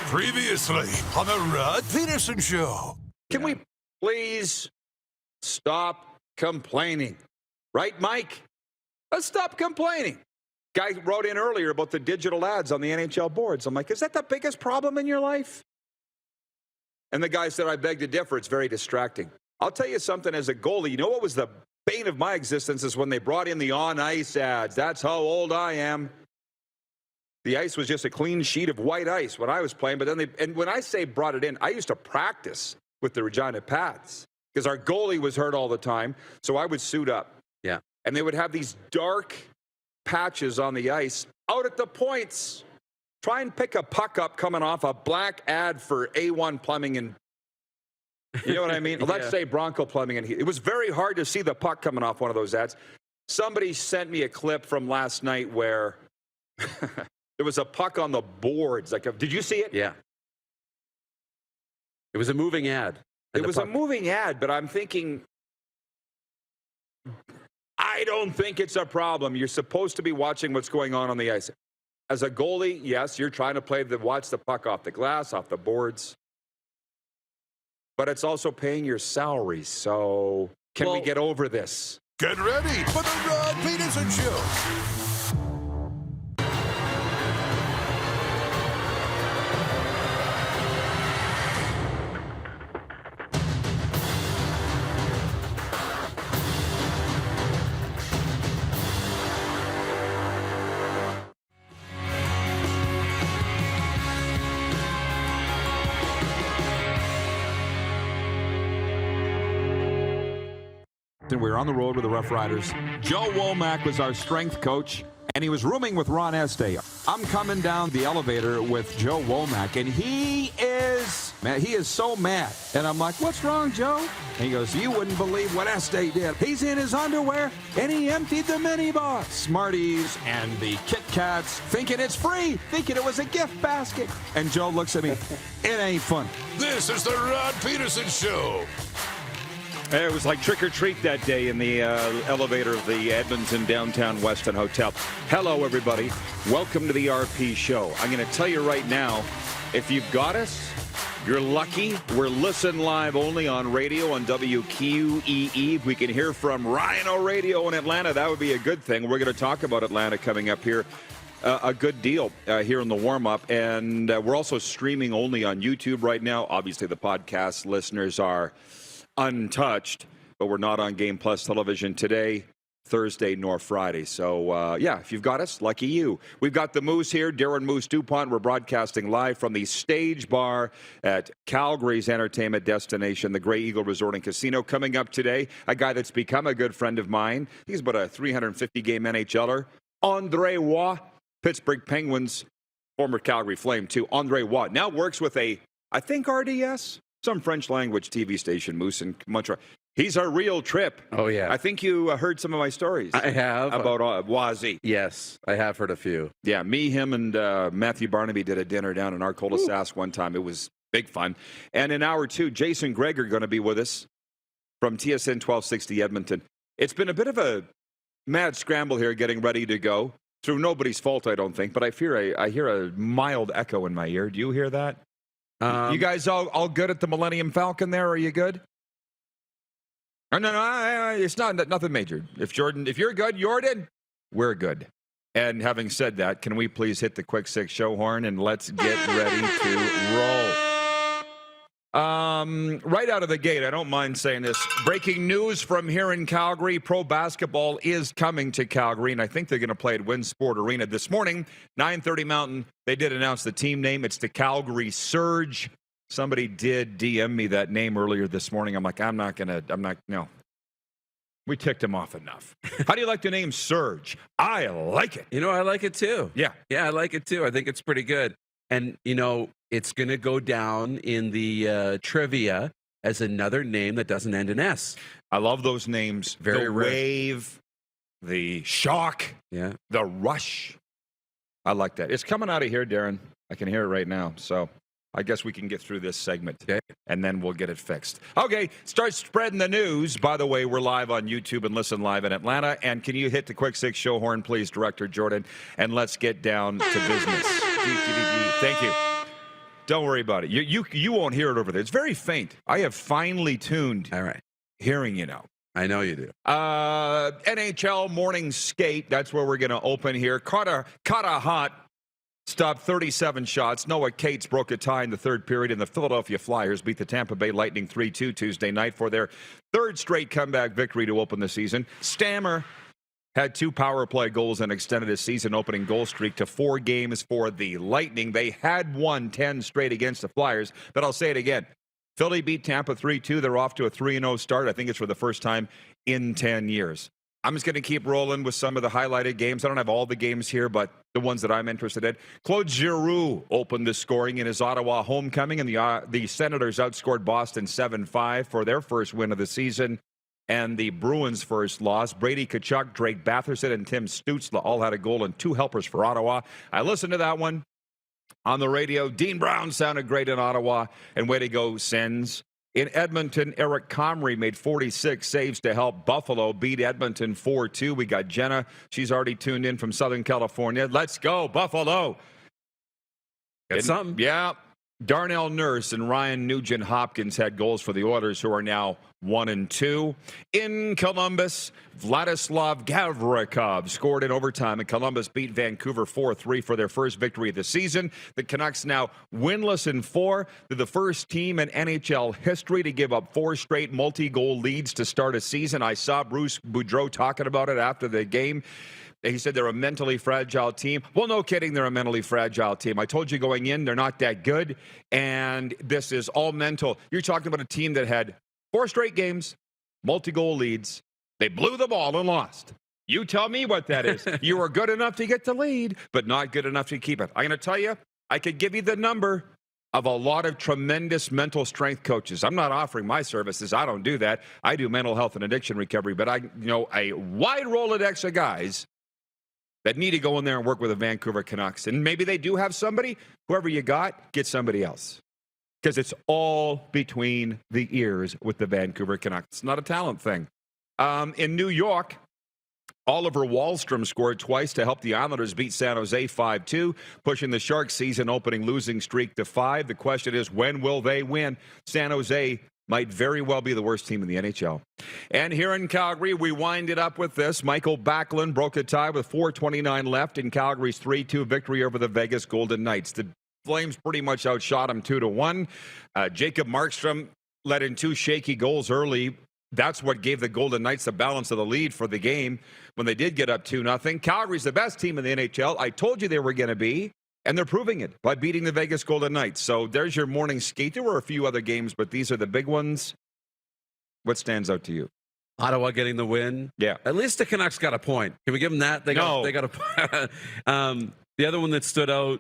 Previously on the Rod Pedersen Show. Can we please stop complaining? Right, Mike? Let's stop complaining. Guy wrote in earlier about the digital ads on the NHL boards. I'm like, is that the biggest problem in your life? And the guy said, I beg to differ. It's very distracting. I'll tell you something, as a goalie, you know what was the bane of my existence is when they brought in the on-ice ads. That's how old I am. The ice was just a clean sheet of white ice when I was playing. But then and when I say brought it in, I used to practice with the Regina Pats because our goalie was hurt all the time. So I would suit up. Yeah. And they would have these dark patches on the ice out at the points. Try and pick a puck up coming off a black ad for A1 Plumbing and, you know what I mean? Yeah. Let's say Bronco Plumbing. And it was very hard to see the puck coming off one of those ads. Somebody sent me a clip from last night where there was a puck on the boards. Did you see it? Yeah. It was a moving ad. It was a moving ad, but I'm thinking, I don't think it's a problem. You're supposed to be watching what's going on the ice. As a goalie, yes, you're trying to watch the puck off the glass, off the boards. But it's also paying your salary. So can we get over this? Get ready for the Rod Pedersen Show. We were on the road with the Roughriders. Joe Womack was our strength coach, and he was rooming with Ron Estee. I'm coming down the elevator with Joe Womack, and he is so mad. And I'm like, what's wrong, Joe? And he goes, you wouldn't believe what Estee did. He's in his underwear, and he emptied the minibar. Smarties and the Kit Kats, thinking it's free, thinking it was a gift basket. And Joe looks at me, it ain't funny. This is the Rod Pedersen Show. It was like trick or treat that day in the elevator of the Edmonton Downtown Weston Hotel. Hello, everybody. Welcome to the RP Show. I'm going to tell you right now, if you've got us, you're lucky. We're listen live only on radio on WQEE. If we can hear from Rhino Radio in Atlanta, that would be a good thing. We're going to talk about Atlanta coming up here. A good deal here in the warm-up. And we're also streaming only on YouTube right now. Obviously, the podcast listeners are untouched, but we're not on Game Plus television today, Thursday nor Friday. So, if you've got us, lucky you. We've got the Moose here, Darren Moose DuPont. We're broadcasting live from the Stage Bar at Calgary's entertainment destination, the Grey Eagle Resort and Casino. Coming up today, a guy that's become a good friend of mine. He's about a 350-game NHLer, Andre Waugh, Pittsburgh Penguins, former Calgary Flame, too. Andre Waugh now works with I think RDS, some French language TV station, Moose in Montreal. He's a real trip. Oh, yeah. I think you heard some of my stories. I have. About Wazzy. Yes, I have heard a few. Yeah, me, him, and Matthew Barnaby did a dinner down in Arcola, Sask one time. It was big fun. And in hour two, Jason Gregor going to be with us from TSN 1260 Edmonton. It's been a bit of a mad scramble here getting ready to go. Through nobody's fault, I don't think, but I hear a mild echo in my ear. Do you hear that? You guys all good at the Millennium Falcon there? Are you good? No, it's nothing major. If you're good, Jordan, we're good. And having said that, can we please hit the quick six show horn and let's get ready to roll. Right out of the gate, I don't mind saying this. Breaking news from here in Calgary. Pro basketball is coming to Calgary, and I think they're going to play at Winsport Arena this morning, 9:30 Mountain. They did announce the team name. It's the Calgary Surge. Somebody did DM me that name earlier this morning. I'm like, no. We ticked him off enough. How do you like the name Surge? I like it. You know, I like it too. Yeah. Yeah, I like it too. I think it's pretty good. And, you know, it's going to go down in the trivia as another name that doesn't end in S. I love those names. Very the rare. Wave, the Shock, yeah, the Rush. I like that. It's coming out of here, Darren. I can hear it right now. So I guess we can get through this segment, okay? And then we'll get it fixed. Okay, start spreading the news. By the way, we're live on YouTube and listen live in Atlanta. And can you hit the Quick Six show horn, please, Director Jordan? And let's get down to business. Thank you. Don't worry about it. You won't hear it over there. It's very faint. I have finely tuned hearing, I know you do. NHL morning skate. That's where we're going to open here. Carter Hot stopped 37 shots. Noah Cates broke a tie in the third period, and the Philadelphia Flyers beat the Tampa Bay Lightning 3-2 Tuesday night for their third straight comeback victory to open the season. Stammer had 2 power play goals and extended his season-opening goal streak to 4 games for the Lightning. They had won 10 straight against the Flyers, but I'll say it again. Philly beat Tampa 3-2. They're off to a 3-0 start. I think it's for the first time in 10 years. I'm just going to keep rolling with some of the highlighted games. I don't have all the games here, but the ones that I'm interested in. Claude Giroux opened the scoring in his Ottawa homecoming, and the Senators outscored Boston 7-5 for their first win of the season and the Bruins' first loss. Brady Tkachuk, Drake Batherson, and Tim Stützle all had a goal and 2 helpers for Ottawa. I listened to that one on the radio. Dean Brown sounded great in Ottawa, and way to go, Sens. In Edmonton, Eric Comrie made 46 saves to help Buffalo beat Edmonton 4-2. We got Jenna. She's already tuned in from Southern California. Let's go, Buffalo. Got something. Yeah. Darnell Nurse and Ryan Nugent-Hopkins had goals for the Oilers, who are now 1-2. In Columbus, Vladislav Gavrikov scored in overtime, and Columbus beat Vancouver 4-3 for their first victory of the season. The Canucks now winless in 4. They're the first team in NHL history to give up 4 straight multi-goal leads to start a season. I saw Bruce Boudreau talking about it after the game. He said they're a mentally fragile team. Well, no kidding, they're a mentally fragile team. I told you going in, they're not that good, and this is all mental. You're talking about a team that had 4 straight games, multi-goal leads. They blew the ball and lost. You tell me what that is. You were good enough to get the lead, but not good enough to keep it. I'm going to tell you, I could give you the number of a lot of tremendous mental strength coaches. I'm not offering my services. I don't do that. I do mental health and addiction recovery, but I know a wide Rolodex of guys that need to go in there and work with the Vancouver Canucks. And maybe they do have somebody. Whoever you got, get somebody else. Because it's all between the ears with the Vancouver Canucks. It's not a talent thing. In New York, Oliver Wahlstrom scored twice to help the Islanders beat San Jose 5-2, pushing the Sharks' season-opening losing streak to 5. The question is, when will they win? San Jose might very well be the worst team in the NHL. And here in Calgary, we wind it up with this. Michael Backlund broke a tie with 4:29 left in Calgary's 3-2 victory over the Vegas Golden Knights. The Flames pretty much outshot them 2-1. Jacob Markstrom let in 2 shaky goals early. That's what gave the Golden Knights the balance of the lead for the game when they did get up 2-0. Calgary's the best team in the NHL. I told you they were going to be. And they're proving it by beating the Vegas Golden Knights. So there's your morning skate. There were a few other games, but these are the big ones. What stands out to you? Ottawa getting the win. Yeah. At least the Canucks got a point. Can we give them that? They got a point. The other one that stood out,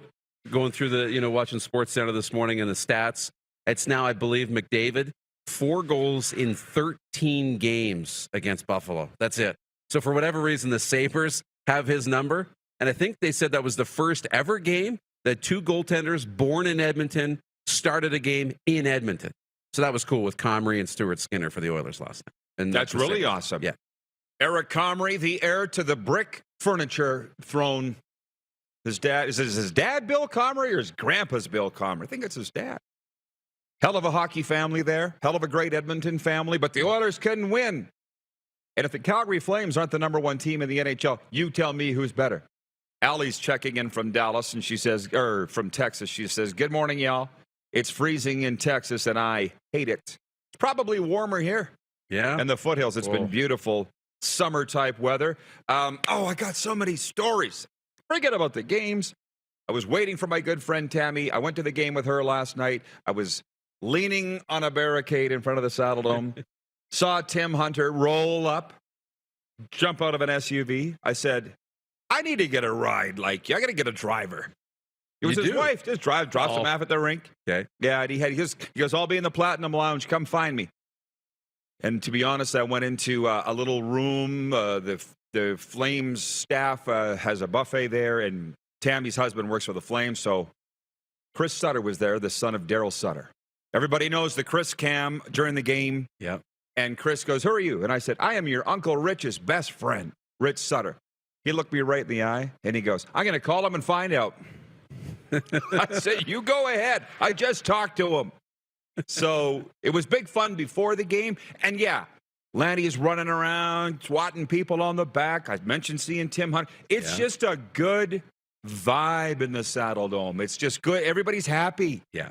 going through the, watching SportsCenter this morning and the stats, it's now, I believe, McDavid, 4 goals in 13 games against Buffalo. That's it. So for whatever reason, the Sabres have his number. And I think they said that was the first ever game that 2 goaltenders born in Edmonton started a game in Edmonton. So that was cool with Comrie and Stuart Skinner for the Oilers last night. And that's really awesome. Yeah. Eric Comrie, the heir to the brick furniture throne. His dad, is it his dad Bill Comrie or his grandpa's Bill Comrie? I think it's his dad. Hell of a hockey family there. Hell of a great Edmonton family, but the Oilers couldn't win. And if the Calgary Flames aren't the number 1 team in the NHL, you tell me who's better. Allie's checking in from Dallas, and she says, from Texas. She says, good morning, y'all. It's freezing in Texas, and I hate it. It's probably warmer here. Yeah. And the foothills. It's been beautiful summer-type weather. I got so many stories. Forget about the games. I was waiting for my good friend Tammy. I went to the game with her last night. I was leaning on a barricade in front of the Saddle Dome. Saw Tim Hunter roll up, jump out of an SUV. I said, I need to get a ride like you. I got to get a driver. It was his wife. Just drops him off at the rink. Okay. Yeah, he goes, I'll be in the Platinum Lounge. Come find me. And to be honest, I went into a little room. The Flames staff has a buffet there, and Tammy's husband works for the Flames, so Chris Sutter was there, the son of Daryl Sutter. Everybody knows the Chris cam during the game. Yep. And Chris goes, "Who are you?" And I said, "I am your Uncle Rich's best friend, Rich Sutter." He looked me right in the eye, and he goes, "I'm going to call him and find out." I said, "You go ahead. I just talked to him." So it was big fun before the game. And, yeah, Lanny is running around, swatting people on the back. I mentioned seeing Tim Hunt. It's just a good vibe in the Saddle Dome. It's just good. Everybody's happy. Yeah.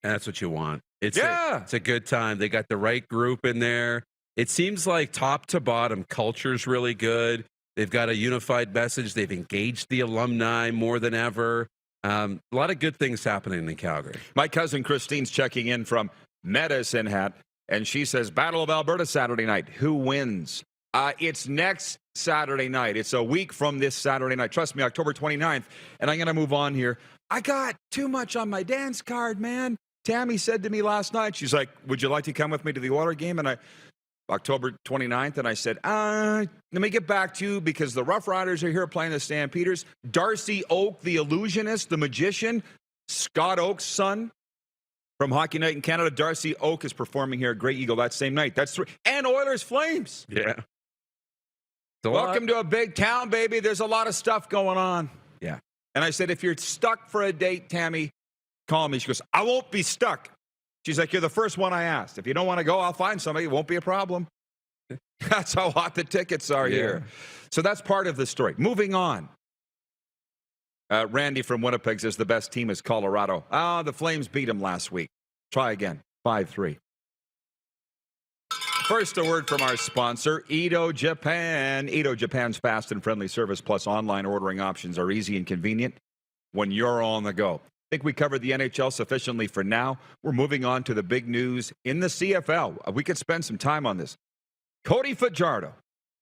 And that's what you want. It's a good time. They got the right group in there. It seems like top to bottom, culture's really good. They've got a unified message. They've engaged the alumni more than ever. A lot of good things happening in Calgary. My cousin Christine's checking in from Medicine Hat, and she says, Battle of Alberta Saturday night. Who wins? It's next Saturday night. It's a week from this Saturday night. Trust me, October 29th. And I'm going to move on here. I got too much on my dance card, man. Tammy said to me last night, she's like, "Would you like to come with me to the Oilers game?" And October 29th, and I said, let me get back to you because the Roughriders are here playing the Stampeders. Darcy Oak, the illusionist, the magician, Scott Oak's son from Hockey Night in Canada. Darcy Oak is performing here at Grey Eagle that same night. That's 3. And Oilers Flames. Yeah. Welcome to a big town, baby. There's a lot of stuff going on. Yeah. And I said, if you're stuck for a date, Tammy, call me. She goes, I won't be stuck. She's like, you're the first one I asked. If you don't want to go, I'll find somebody. It won't be a problem. That's how hot the tickets are here. So that's part of the story. Moving on. Randy from Winnipeg says the best team is Colorado. The Flames beat them last week. Try again. 5-3. First, a word from our sponsor, Edo Japan. Edo Japan's fast and friendly service plus online ordering options are easy and convenient when you're on the go. I think we covered the NHL sufficiently for now. We're moving on to the big news in the CFL. We could spend some time on this. Cody Fajardo,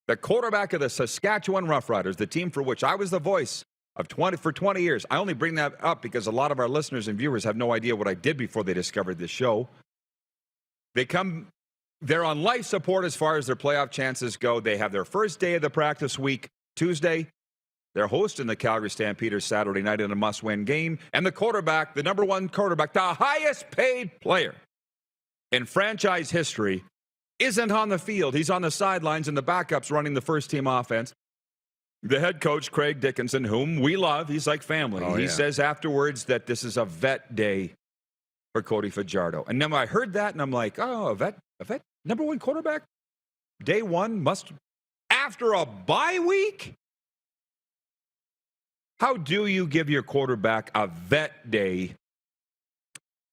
the quarterback of the Saskatchewan Roughriders, the team for which I was the voice of 20 years. I only bring that up because a lot of our listeners and viewers have no idea what I did before they discovered this show. They're on life support as far as their playoff chances go. They have their first day of the practice week, Tuesday. They're hosting the Calgary Stampeders Saturday night in a must-win game. And the quarterback, the number one quarterback, the highest-paid player in franchise history, isn't on the field. He's on the sidelines, and the backup's running the first-team offense. The head coach, Craig Dickinson, whom we love, he's like family. He says afterwards that this is a vet day for Cody Fajardo. And then I heard that, and I'm like, a vet, number one quarterback, day one, after a bye week? How do you give your quarterback a vet day?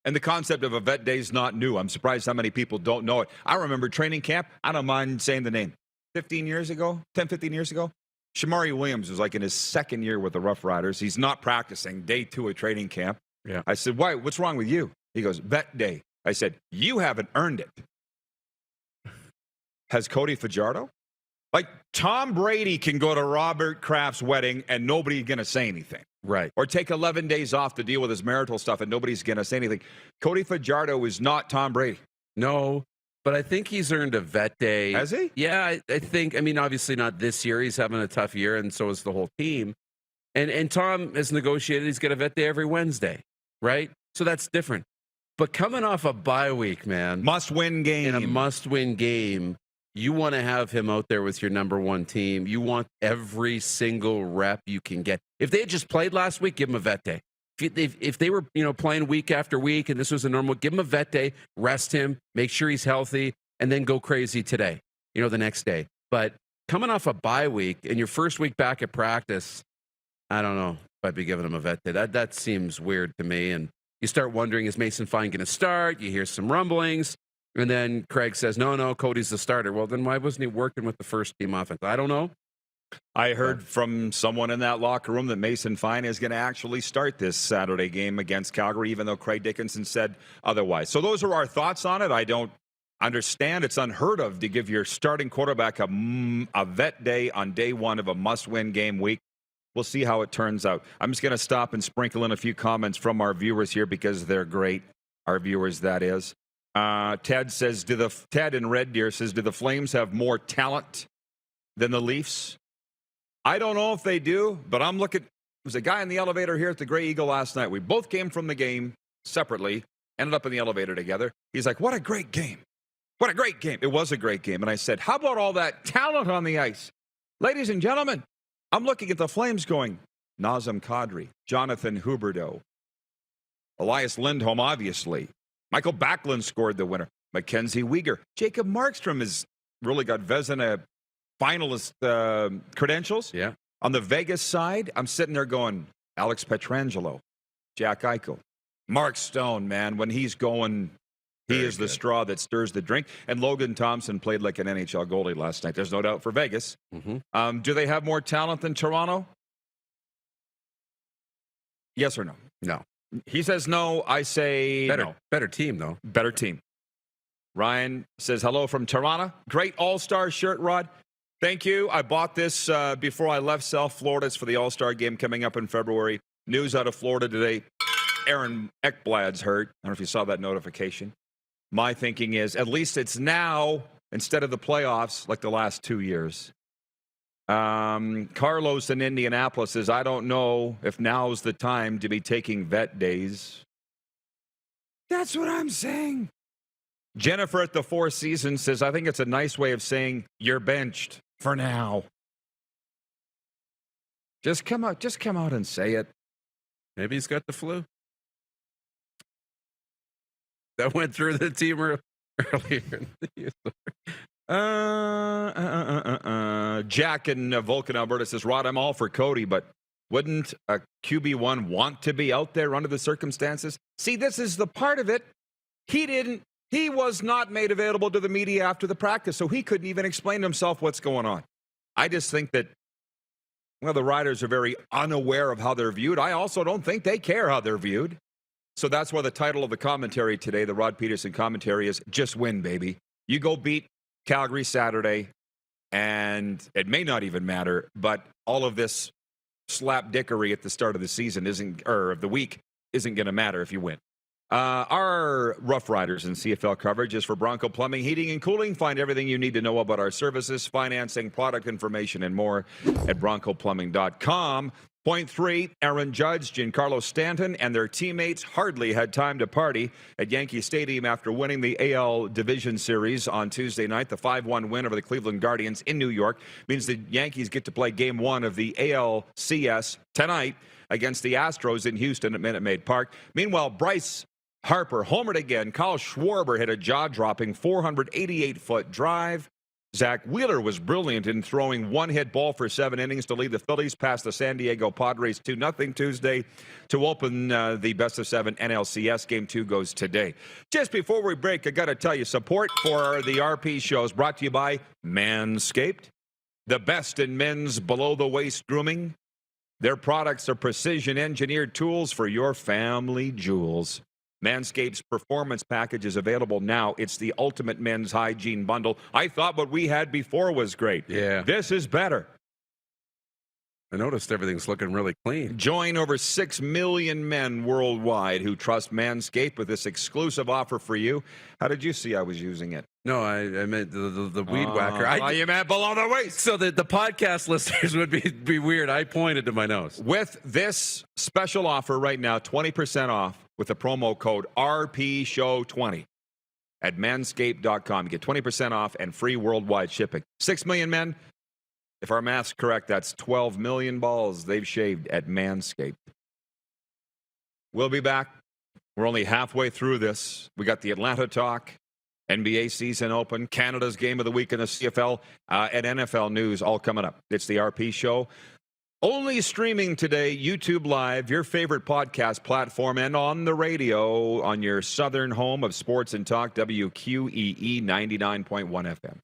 And the concept of a vet day is not new. I'm surprised how many people don't know it. I remember training camp. I don't mind saying the name. 15 years ago, Shamari Williams was like in his second year with the Roughriders. He's not practicing day 2 of training camp. Yeah. I said, why? What's wrong with you? He goes, vet day. I said, you haven't earned it. Has Cody Fajardo? Like, Tom Brady can go to Robert Kraft's wedding and nobody's going to say anything. Right. Or take 11 days off to deal with his marital stuff and nobody's going to say anything. Cody Fajardo is not Tom Brady. No, but I think he's earned a vet day. Has he? Yeah, I think. I mean, obviously not this year. He's having a tough year, and so is the whole team. And Tom has negotiated he's got a vet day every Wednesday, right? So that's different. But coming off a bye week, man. Must-win game. In a must-win game. You want to have him out there with your number one team. You want every single rep you can get. If they had just played last week, give him a vet day. If they were playing week after week and this was a normal, give him a vet day, rest him, make sure he's healthy, and then go crazy today, the next day. But coming off a bye week and your first week back at practice, I don't know if I'd be giving him a vet day. That seems weird to me. And you start wondering, is Mason Fine going to start? You hear some rumblings. And then Craig says, no, Cody's the starter. Well, then why wasn't he working with the first team offense? I don't know. I heard from someone in that locker room that Mason Fine is going to actually start this Saturday game against Calgary, even though Craig Dickinson said otherwise. So those are our thoughts on it. I don't understand. It's unheard of to give your starting quarterback a vet day on day one of a must-win game week. We'll see how it turns out. I'm just going to stop and sprinkle in a few comments from our viewers here because they're great. Our viewers, that is. Ted says, Ted in Red Deer says, do the Flames have more talent than the Leafs? I don't know if they do, but I'm looking. was a guy in the elevator here at the Grey Eagle last night. We both came from the game separately, ended up in the elevator together. He's like, what a great game. What a great game. It was a great game. And I said, how about all that talent on the ice? Ladies and gentlemen, I'm looking at the Flames going, Nazem Kadri, Jonathan Huberdeau, Elias Lindholm, obviously. Michael Backlund scored the winner. Mackenzie Weegar. Jacob Markstrom has really got Vezina finalist credentials. Yeah. On the Vegas side, I'm sitting there going, Alex Pietrangelo, Jack Eichel, Mark Stone, man, when he's going, he is the straw that stirs the drink. And Logan Thompson played like an NHL goalie last night. There's no doubt for Vegas. Mm-hmm. Do they have more talent than Toronto? Yes or no? No. He says no. I say no. Better team, though. Better team. Ryan says hello from Toronto. Great All-Star shirt, Rod. Thank you. I bought this before I left South Florida. It's for the All-Star game coming up in February. News out of Florida today. Aaron Ekblad's hurt. I don't know if you saw that notification. My thinking is at least it's now instead of the playoffs like the last 2 years. Carlos in Indianapolis says, I don't know if now's the time to be taking vet days. That's what I'm saying. Jennifer at the Four Seasons says, I think it's a nice way of saying you're benched for now. Just come out and say it. Maybe he's got the flu. That went through the team earlier in the year. Jack in Vulcan, Alberta says, Rod, I'm all for Cody, but wouldn't a QB1 want to be out there under the circumstances? See, this is the part of it. He was not made available to the media after the practice, so he couldn't even explain to himself what's going on. I just think that, well, the Riders are very unaware of how they're viewed. I also don't think they care how they're viewed. So that's why the title of the commentary today, the Rod Pedersen commentary, is Just Win, Baby. You go beat Calgary Saturday, and it may not even matter, but all of this slapdickery at the start of the season of the week isn't going to matter if you win. Our Roughriders and CFL coverage is for Bronco Plumbing, Heating, and Cooling. Find everything you need to know about our services, financing, product information, and more at broncoplumbing.com. Point 3, Aaron Judge, Giancarlo Stanton, and their teammates hardly had time to party at Yankee Stadium after winning the AL Division Series on Tuesday night. The 5-1 win over the Cleveland Guardians in New York means the Yankees get to play Game 1 of the ALCS tonight against the Astros in Houston at Minute Maid Park. Meanwhile, Bryce Harper homered again. Kyle Schwarber hit a jaw-dropping 488-foot drive. Zach Wheeler was brilliant in throwing one-hit ball for 7 innings to lead the Phillies past the San Diego Padres 2-0 Tuesday to open the best-of-7 NLCS. Game 2 goes today. Just before we break, I got to tell you, support for the RP show is brought to you by Manscaped, the best in men's below-the-waist grooming. Their products are precision-engineered tools for your family jewels. Manscaped's Performance Package is available now. It's the ultimate men's hygiene bundle. I thought what we had before was great. Yeah. This is better. I noticed everything's looking really clean. Join over 6 million men worldwide who trust Manscaped with this exclusive offer for you. How did you see I was using it? No, I meant the weed whacker. You meant below the waist. So that the podcast listeners would be weird. I pointed to my nose. With this special offer right now, 20% off with the promo code RPShow20 at manscaped.com. You get 20% off and free worldwide shipping. 6 million men. If our math's correct, that's 12 million balls they've shaved at Manscaped. We'll be back. We're only halfway through this. We got the Atlanta talk, NBA season open, Canada's game of the week in the CFL, and NFL news all coming up. It's the RP Show. Only streaming today, YouTube Live, your favorite podcast platform, and on the radio on your southern home of sports and talk, WQEE 99.1 FM.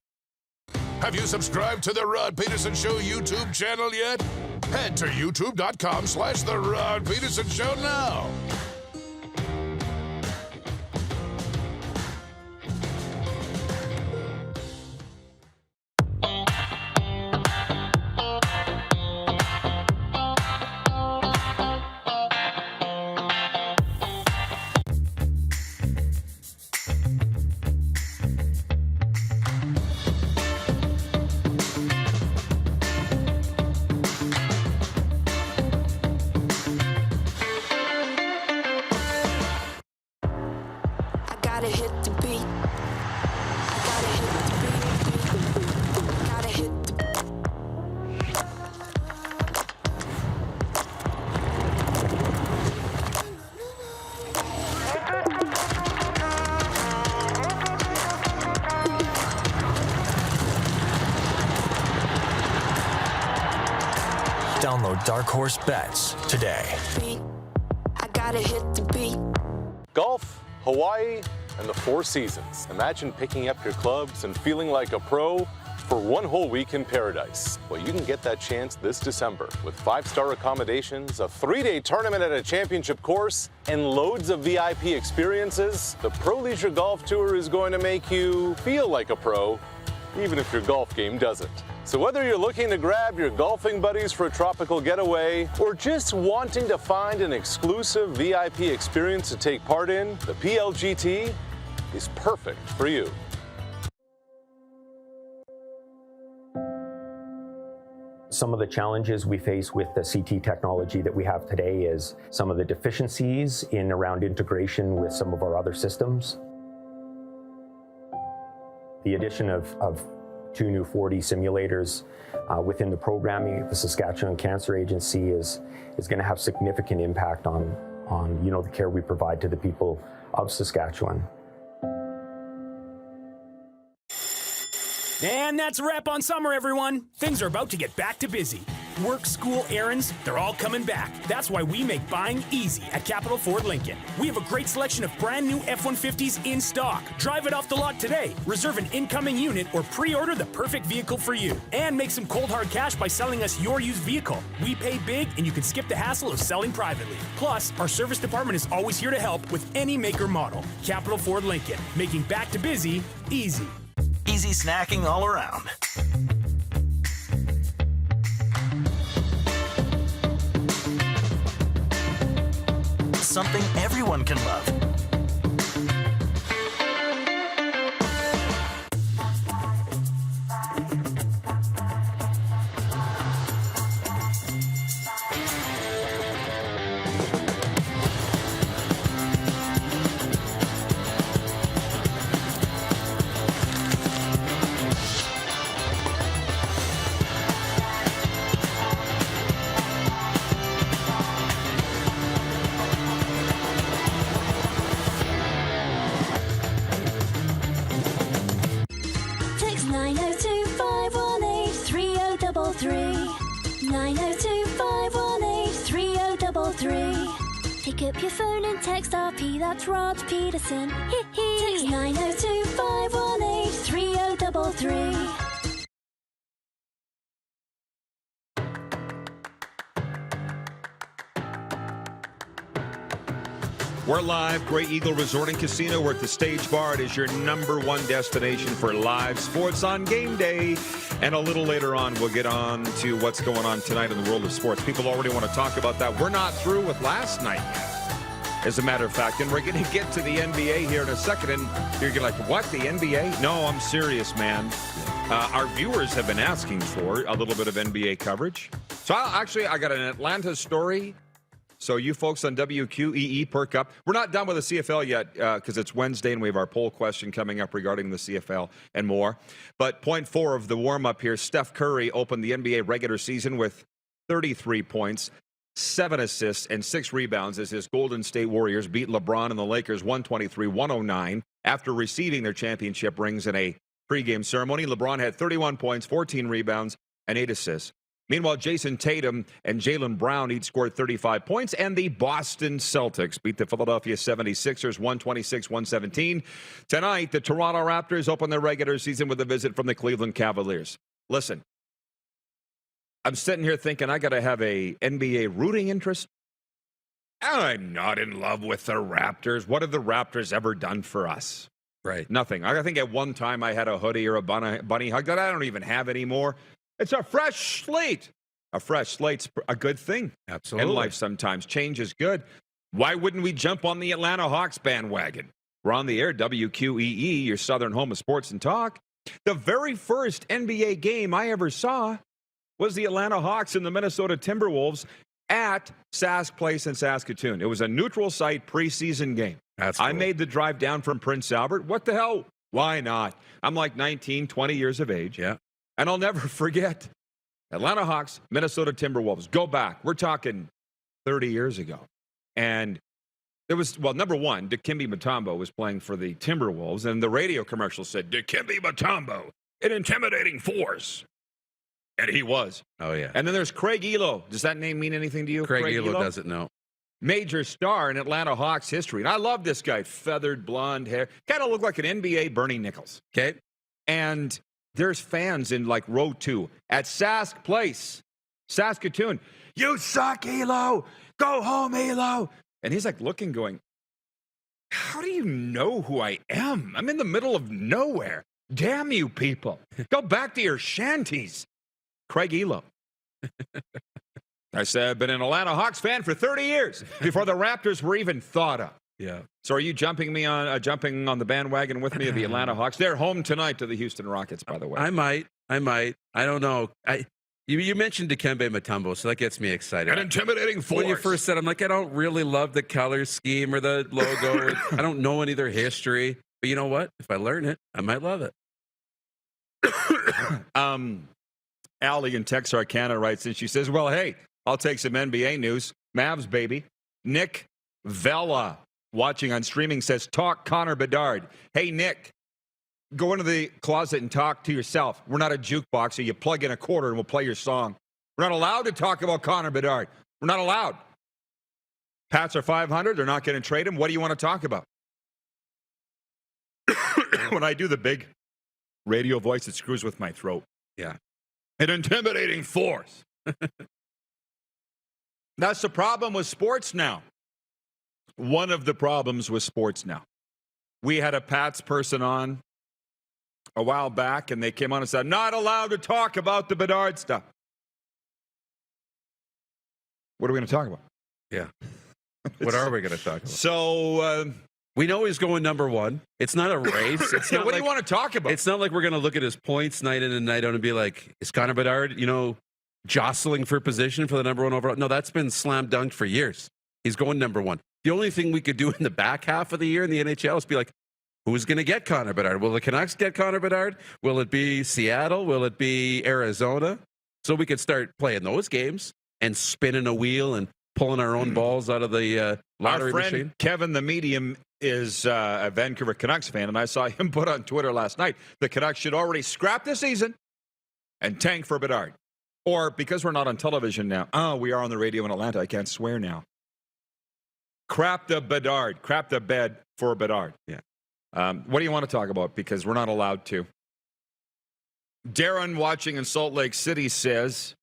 Have you subscribed to the Rod Pedersen Show YouTube channel yet? Head to youtube.com/The Rod Pedersen Show now. your dark horse bets today. I gotta hit the beat. Golf, Hawaii, and the Four Seasons. Imagine picking up your clubs and feeling like a pro for one whole week in paradise. Well, you can get that chance this December with 5-star accommodations, a 3-day tournament at a championship course, and loads of VIP experiences. The Pro Leisure Golf Tour is going to make you feel like a pro, even if your golf game doesn't. So whether you're looking to grab your golfing buddies for a tropical getaway or just wanting to find an exclusive VIP experience to take part in, the PLGT is perfect for you. Some of the challenges we face with the CT technology that we have today is some of the deficiencies in around integration with some of our other systems. The addition of 2 new 4D simulators within the programming at the Saskatchewan Cancer Agency is going to have significant impact on the care we provide to the people of Saskatchewan. And that's a wrap on summer, everyone. Things are about to get back to busy. Work, school, errands, they're all coming back. That's why we make buying easy at Capital Ford Lincoln. We have a great selection of brand new F-150s in stock. Drive it off the lot today. Reserve an incoming unit or pre-order the perfect vehicle for you. And make some cold hard cash by selling us your used vehicle. We pay big and you can skip the hassle of selling privately. Plus, our service department is always here to help with any make or model. Capital Ford Lincoln, making back to busy easy. Easy snacking all around. Something everyone can love. Text 902-518-3033. 902-518-3033. Pick up your phone and text RP, that's Raj Pedersen. Text 902-518-3033. We're live, Grey Eagle Resort and Casino. We're at the Stage Bar. It is your #1 destination for live sports on game day. And a little later on, we'll get on to what's going on tonight in the world of sports. People already want to talk about that. We're not through with last night yet, as a matter of fact. And we're going to get to the NBA here in a second. And you're like, what, the NBA? No, I'm serious, man. Our viewers have been asking for a little bit of NBA coverage. So I got an Atlanta story. So you folks on WQEE, perk up. We're not done with the CFL yet because it's Wednesday and we have our poll question coming up regarding the CFL and more. But point 4 of the warm-up here, Steph Curry opened the NBA regular season with 33 points, 7 assists, and 6 rebounds as his Golden State Warriors beat LeBron and the Lakers 123-109 after receiving their championship rings in a pregame ceremony. LeBron had 31 points, 14 rebounds, and 8 assists. Meanwhile, Jason Tatum and Jaylen Brown each scored 35 points, and the Boston Celtics beat the Philadelphia 76ers 126-117. Tonight, the Toronto Raptors open their regular season with a visit from the Cleveland Cavaliers. Listen, I'm sitting here thinking I got to have a NBA rooting interest. I'm not in love with the Raptors. What have the Raptors ever done for us? Right. Nothing. I think at one time I had a hoodie or a bunny hug that I don't even have anymore. It's a fresh slate. A fresh slate's a good thing. Absolutely. In life sometimes. Change is good. Why wouldn't we jump on the Atlanta Hawks bandwagon? We're on the air, WQEE, your southern home of sports and talk. The very first NBA game I ever saw was the Atlanta Hawks and the Minnesota Timberwolves at Sask Place in Saskatoon. It was a neutral site preseason game. That's cool. I made the drive down from Prince Albert. What the hell? Why not? I'm like 19, 20 years of age. Yeah. And I'll never forget Atlanta Hawks, Minnesota Timberwolves. Go back. We're talking 30 years ago. And there was, well, number one, Dikembe Mutombo was playing for the Timberwolves, and the radio commercial said, Dikembe Mutombo, an intimidating force. And he was. Oh, yeah. And then there's Craig Elo. Does that name mean anything to you? Craig Elo doesn't know. Major star in Atlanta Hawks history. And I love this guy. Feathered, blonde hair. Kind of looked like an NBA Bernie Nichols. Okay. And there's fans in like row 2 at Sask Place, Saskatoon. You suck, Elo. Go home, Elo. And he's like looking, going, how do you know who I am? I'm in the middle of nowhere. Damn you people. Go back to your shanties. Craig Elo. I said, I've been an Atlanta Hawks fan for 30 years before the Raptors were even thought of. Yeah. So are you jumping on the bandwagon with me of the Atlanta Hawks? They're home tonight to the Houston Rockets, by the way. I might. I don't know. You mentioned Dikembe Mutombo, so that gets me excited. An intimidating force. When you first said, I'm like, I don't really love the color scheme or the logo. I don't know any of their history. But you know what? If I learn it, I might love it. Allie in Texarkana writes, and she says, well, hey, I'll take some NBA news. Mavs, baby. Nick Vella, watching on streaming, says, talk Connor Bedard. Hey, Nick, go into the closet and talk to yourself. We're not a jukebox, so you plug in a quarter and we'll play your song. We're not allowed to talk about Connor Bedard. We're not allowed. Pats are 500. They're not going to trade him. What do you want to talk about? When I do the big radio voice, it screws with my throat. Yeah. An intimidating force. That's the problem with sports now. One of the problems with sports now. We had a Pats person on a while back, and they came on and said, not allowed to talk about the Bedard stuff. What are we going to talk about? Yeah. What are we going to talk about? So, we know he's going number 1. It's not a race. It's not what do you want to talk about? It's not like we're going to look at his points night in and night out and be like, is Connor Bedard, jostling for position for the number 1 overall? No, that's been slam dunked for years. He's going number 1. The only thing we could do in the back half of the year in the NHL is be like, who's going to get Connor Bedard? Will the Canucks get Connor Bedard? Will it be Seattle? Will it be Arizona? So we could start playing those games and spinning a wheel and pulling our own balls out of the lottery Our friend machine. Kevin the Medium is a Vancouver Canucks fan, and I saw him put on Twitter last night, the Canucks should already scrap the season and tank for Bedard. Or because we're not on television now, we are on the radio in Atlanta, I can't swear now. Crap the Bedard. Crap the bed for Bedard. Yeah. What do you want to talk about? Because we're not allowed to. Darren, watching in Salt Lake City, says,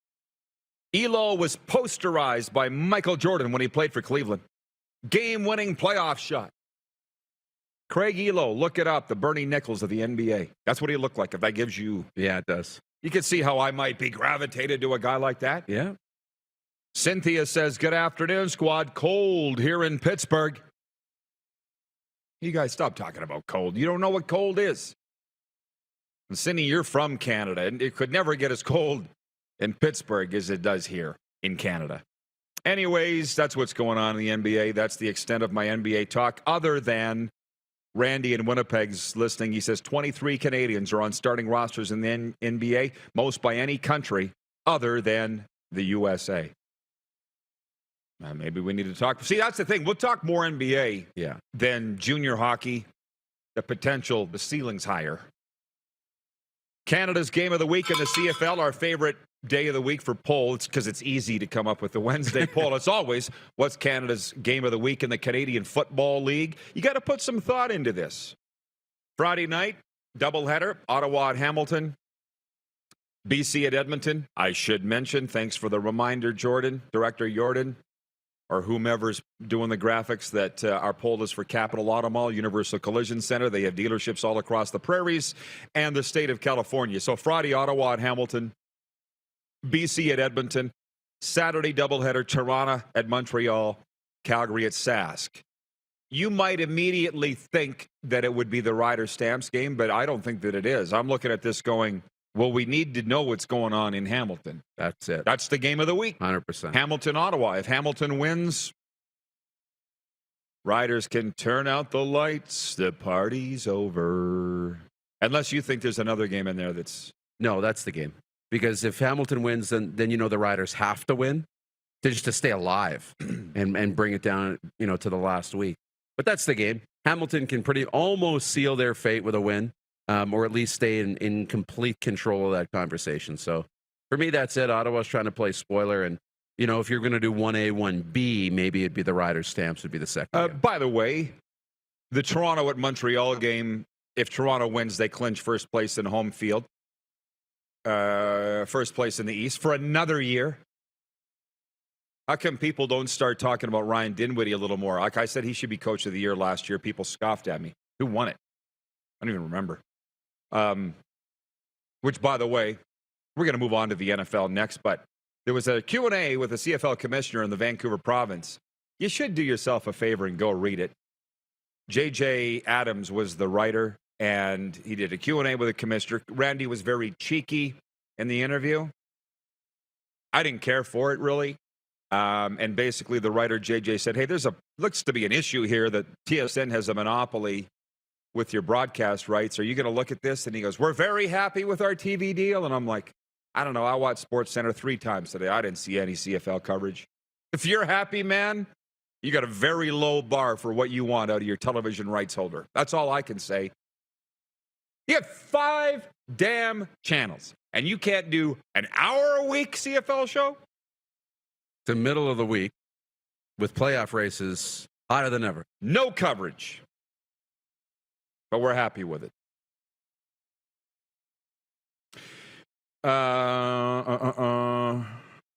Elo was posterized by Michael Jordan when he played for Cleveland. Game-winning playoff shot. Craig Elo, look it up, the Bernie Nichols of the NBA. That's what he looked like, if that gives you... Yeah, it does. You can see how I might be gravitated to a guy like that. Yeah. Cynthia says, good afternoon, squad. Cold here in Pittsburgh. You guys stop talking about cold. You don't know what cold is. And Cindy, you're from Canada, and it could never get as cold in Pittsburgh as it does here in Canada. Anyways, that's what's going on in the NBA. That's the extent of my NBA talk, other than Randy in Winnipeg's listening. He says 23 Canadians are on starting rosters in the NBA, most by any country other than the USA. Maybe we need to talk. See, that's the thing. We'll talk more NBA than junior hockey. The ceiling's higher. Canada's game of the week in the CFL, our favorite day of the week for poll. It's because it's easy to come up with the Wednesday poll. It's always, what's Canada's game of the week in the Canadian Football League? You got to put some thought into this. Friday night, doubleheader, Ottawa at Hamilton, BC at Edmonton. I should mention, thanks for the reminder, Director Jordan, or whomever's doing the graphics, that our poll is for Capital Auto Mall, Universal Collision Center. They have dealerships all across the prairies and the state of California. So Friday, Ottawa at Hamilton, BC at Edmonton. Saturday, doubleheader, Toronto at Montreal, Calgary at Sask. You might immediately think that it would be the Ryder Stamps game, but I don't think that it is. I'm looking at this going, well, we need to know what's going on in Hamilton. That's it. That's the game of the week. 100%. Hamilton, Ottawa. If Hamilton wins, Riders can turn out the lights. The party's over. Unless you think there's another game in there that's... No, that's the game. Because if Hamilton wins, then the Riders have to win just to stay alive and bring it down, to the last week. But that's the game. Hamilton can almost seal their fate with a win. Or at least stay in complete control of that conversation. So For me, that's it. Ottawa's trying to play spoiler, and if you're going to do 1A, 1B, maybe it'd be the Riders stamps would be the second. By the way, the Toronto at Montreal game, if Toronto wins, they clinch first place in home field. First place in the East for another year. How come people don't start talking about Ryan Dinwiddie a little more? Like I said, he should be coach of the year last year. People scoffed at me. Who won it? I don't even remember. Which, by the way, we're going to move on to the NFL next, but there was a Q&A with the CFL commissioner in the Vancouver province. You should do yourself a favor and go read it. J.J. Adams was the writer, and he did a Q&A with the commissioner. Randy was very cheeky in the interview. I didn't care for it, really. And basically, the writer, J.J., said, hey, looks to be an issue here that TSN has a monopoly with your broadcast rights. Are you going to look at this? And he goes, we're very happy with our TV deal. And I'm like, I don't know. I watched SportsCenter 3 times today. I didn't see any CFL coverage. If you're happy, man, you got a very low bar for what you want out of your television rights holder. That's all I can say. You have 5 damn channels, and you can't do an hour-a-week CFL show? The middle of the week with playoff races hotter than ever. No coverage. But we're happy with it.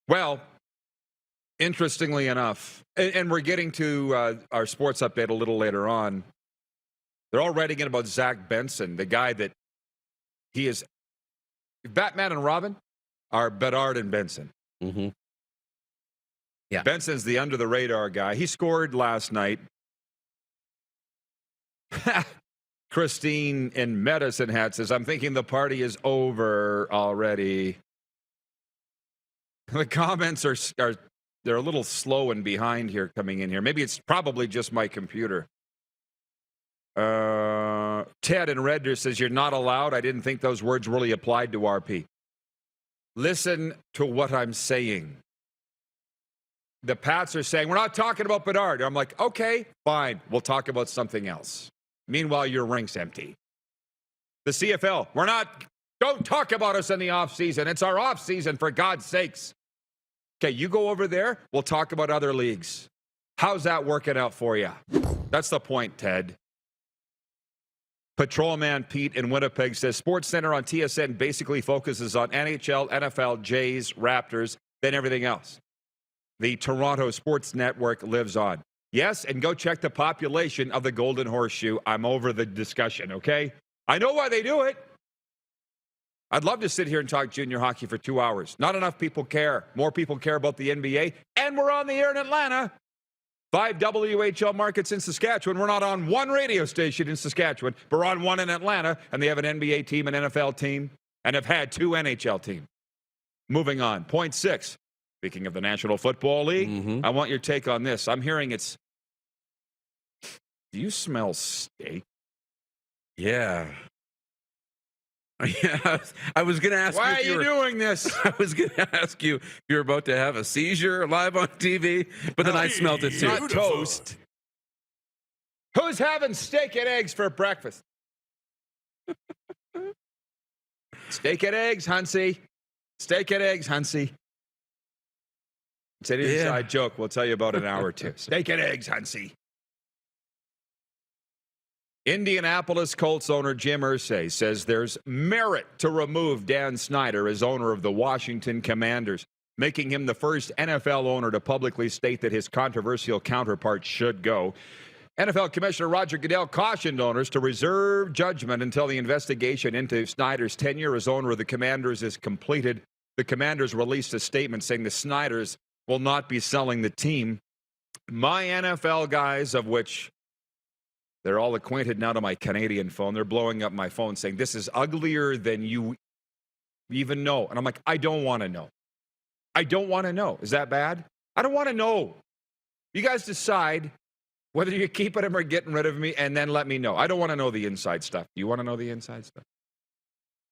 Well, interestingly enough, and we're getting to our sports update a little later on. They're all writing in about Zach Benson, the guy that he is. Batman and Robin are Bedard and Benson. Mm-hmm. Yeah. Benson's the under-the-radar guy. He scored last night. Christine in Medicine Hat says, I'm thinking the party is over already. The comments are they're a little slow and behind here coming in here. Maybe it's probably just my computer. Ted in Red Deer says, you're not allowed. I didn't think those words really applied to RP. Listen to what I'm saying. The Pats are saying, we're not talking about Bedard. I'm like, okay, fine. We'll talk about something else. Meanwhile, your rink's empty. The CFL, don't talk about us in the offseason. It's our offseason, for God's sakes. Okay, you go over there. We'll talk about other leagues. How's that working out for you? That's the point, Ted. Patrolman Pete in Winnipeg says, SportsCenter on TSN basically focuses on NHL, NFL, Jays, Raptors, then everything else. The Toronto Sports Network lives on. Yes, and go check the population of the Golden Horseshoe. I'm over the discussion, okay? I know why they do it. I'd love to sit here and talk junior hockey for 2 hours. Not enough people care. More people care about the NBA. And we're on the air in Atlanta. 5 WHL markets in Saskatchewan. We're not on one radio station in Saskatchewan, but we're on one in Atlanta, and they have an NBA team, an NFL team, and have had 2 NHL teams. Moving on. Point 6. Speaking of the National Football League, I want your take on this. I'm hearing it's... Do you smell steak? Yeah. Yeah, I was going to ask Why you. Why are you doing this? I was going to ask you if you're about to have a seizure live on TV, but then I smelled it too. Not toast. Who's having steak and eggs for breakfast? Steak and eggs, Hansi. Steak and eggs, Hansi. It's an inside joke. We'll tell you about an hour or two. Steak and eggs, Hansi. Indianapolis Colts owner Jim Irsay says there's merit to remove Dan Snyder as owner of the Washington Commanders, making him the first NFL owner to publicly state that his controversial counterpart should go. NFL Commissioner Roger Goodell cautioned owners to reserve judgment until the investigation into Snyder's tenure as owner of the Commanders is completed. The Commanders released a statement saying the Snyders will not be selling the team. My NFL guys, of which they're all acquainted now to my Canadian phone. They're blowing up my phone saying, this is uglier than you even know. And I'm like, I don't want to know. I don't want to know. Is that bad? I don't want to know. You guys decide whether you're keeping him or getting rid of me, and then let me know. I don't want to know the inside stuff. Do you want to know the inside stuff?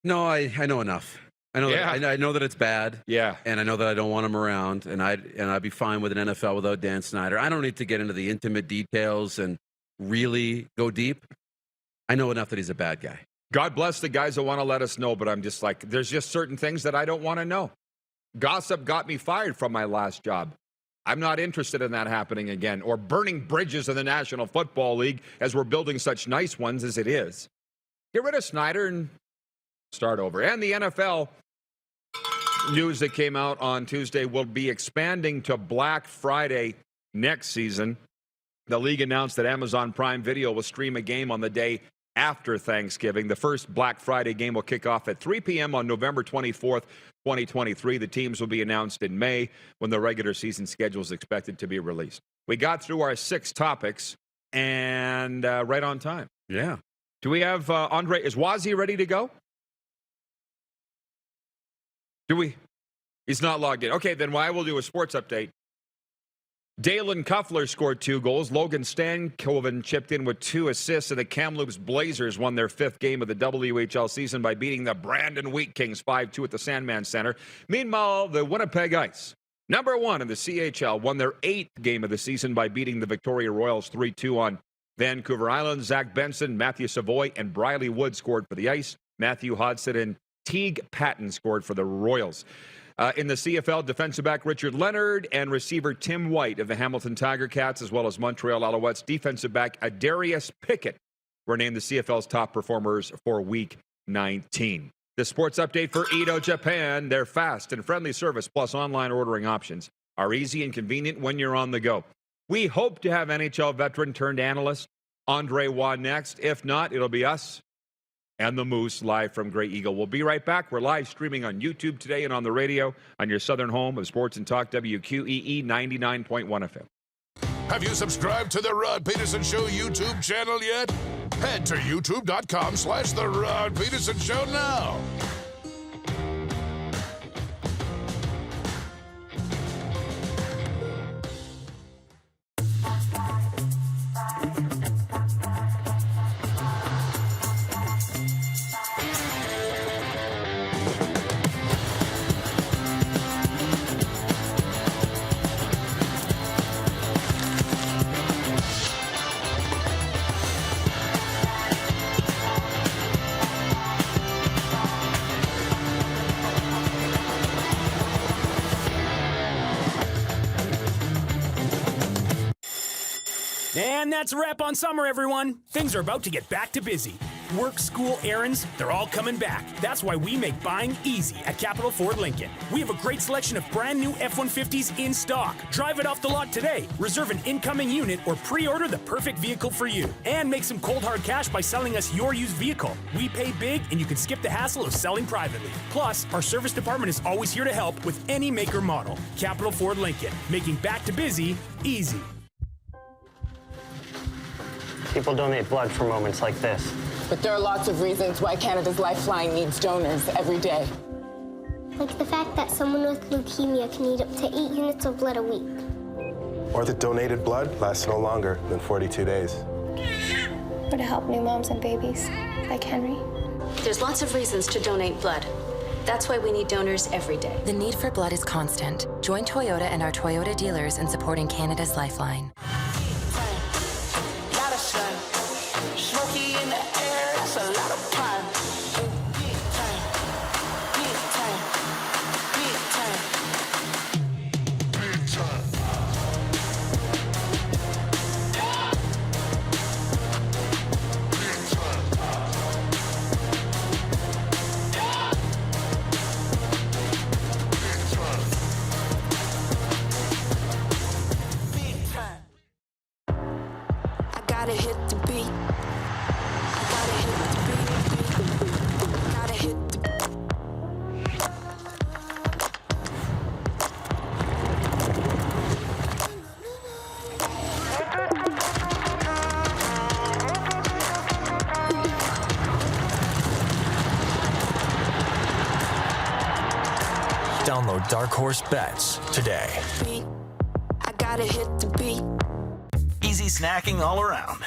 No, I know enough. I know that I know that it's bad. Yeah. And I know that I don't want him around, and I'd be fine with an NFL without Dan Snyder. I don't need to get into the intimate details and really go deep. I know enough that he's a bad guy. God bless the guys that want to let us know, but I'm just like, there's just certain things that I don't want to know. Gossip got me fired from my last job. I'm not interested in that happening again, or burning bridges in the National Football League as we're building such nice ones as it is. Get rid of Snyder and start over. And the NFL news that came out on Tuesday will be expanding to Black Friday next season. The league announced that Amazon Prime Video will stream a game on the day after Thanksgiving. The first Black Friday game will kick off at 3 p.m. on November 24th, 2023. The teams will be announced in May when the regular season schedule is expected to be released. We got through our 6 topics and right on time. Yeah. Do we have Andre? Is Wazzy ready to go? Do we? He's not logged in. Okay, then I will do a sports update. Dalen Kuffler scored 2 goals. Logan Stankoven chipped in with 2 assists, and the Kamloops Blazers won their 5th game of the WHL season by beating the Brandon Wheat Kings 5-2 at the Sandman Center. Meanwhile, the Winnipeg Ice, number 1 in the CHL, won their 8th game of the season by beating the Victoria Royals 3-2 on Vancouver Island. Zach Benson, Matthew Savoy, and Briley Wood scored for the Ice. Matthew Hodson and Teague Patton scored for the Royals. In the CFL, defensive back Richard Leonard and receiver Tim White of the Hamilton Tiger Cats, as well as Montreal Alouettes defensive back Adarius Pickett, were named the CFL's top performers for Week 19. The sports update for Edo Japan. Their fast and friendly service plus online ordering options are easy and convenient when you're on the go. We hope to have NHL veteran turned analyst Andre Waugh next. If not, it'll be us and the Moose live from Grey Eagle. We'll be right back. We're live streaming on YouTube today and on the radio on your southern home of Sports and Talk, WQEE 99.1 FM. Have you subscribed to the Rod Pedersen Show YouTube channel yet? Head to youtube.com/The Rod Pedersen Show now. And that's a wrap on summer, everyone. Things are about to get back to busy. Work, school, errands, they're all coming back. That's why we make buying easy at Capital Ford Lincoln. We have a great selection of brand new F-150s in stock. Drive it off the lot today. Reserve an incoming unit or pre-order the perfect vehicle for you. And make some cold hard cash by selling us your used vehicle. We pay big and you can skip the hassle of selling privately. Plus, our service department is always here to help with any make or model. Capital Ford Lincoln, making back to busy easy. People donate blood for moments like this. But there are lots of reasons why Canada's Lifeline needs donors every day. Like the fact that someone with leukemia can need up to 8 units of blood a week. Or that donated blood lasts no longer than 42 days. Or to help new moms and babies, like Henry. There's lots of reasons to donate blood. That's why we need donors every day. The need for blood is constant. Join Toyota and our Toyota dealers in supporting Canada's Lifeline. Smoky in the air, that's a lot of time. Big time, big time, big time, big time. I gotta hit the beat. Download Dark Horse Bets today. I gotta hit the beat. Easy snacking all around.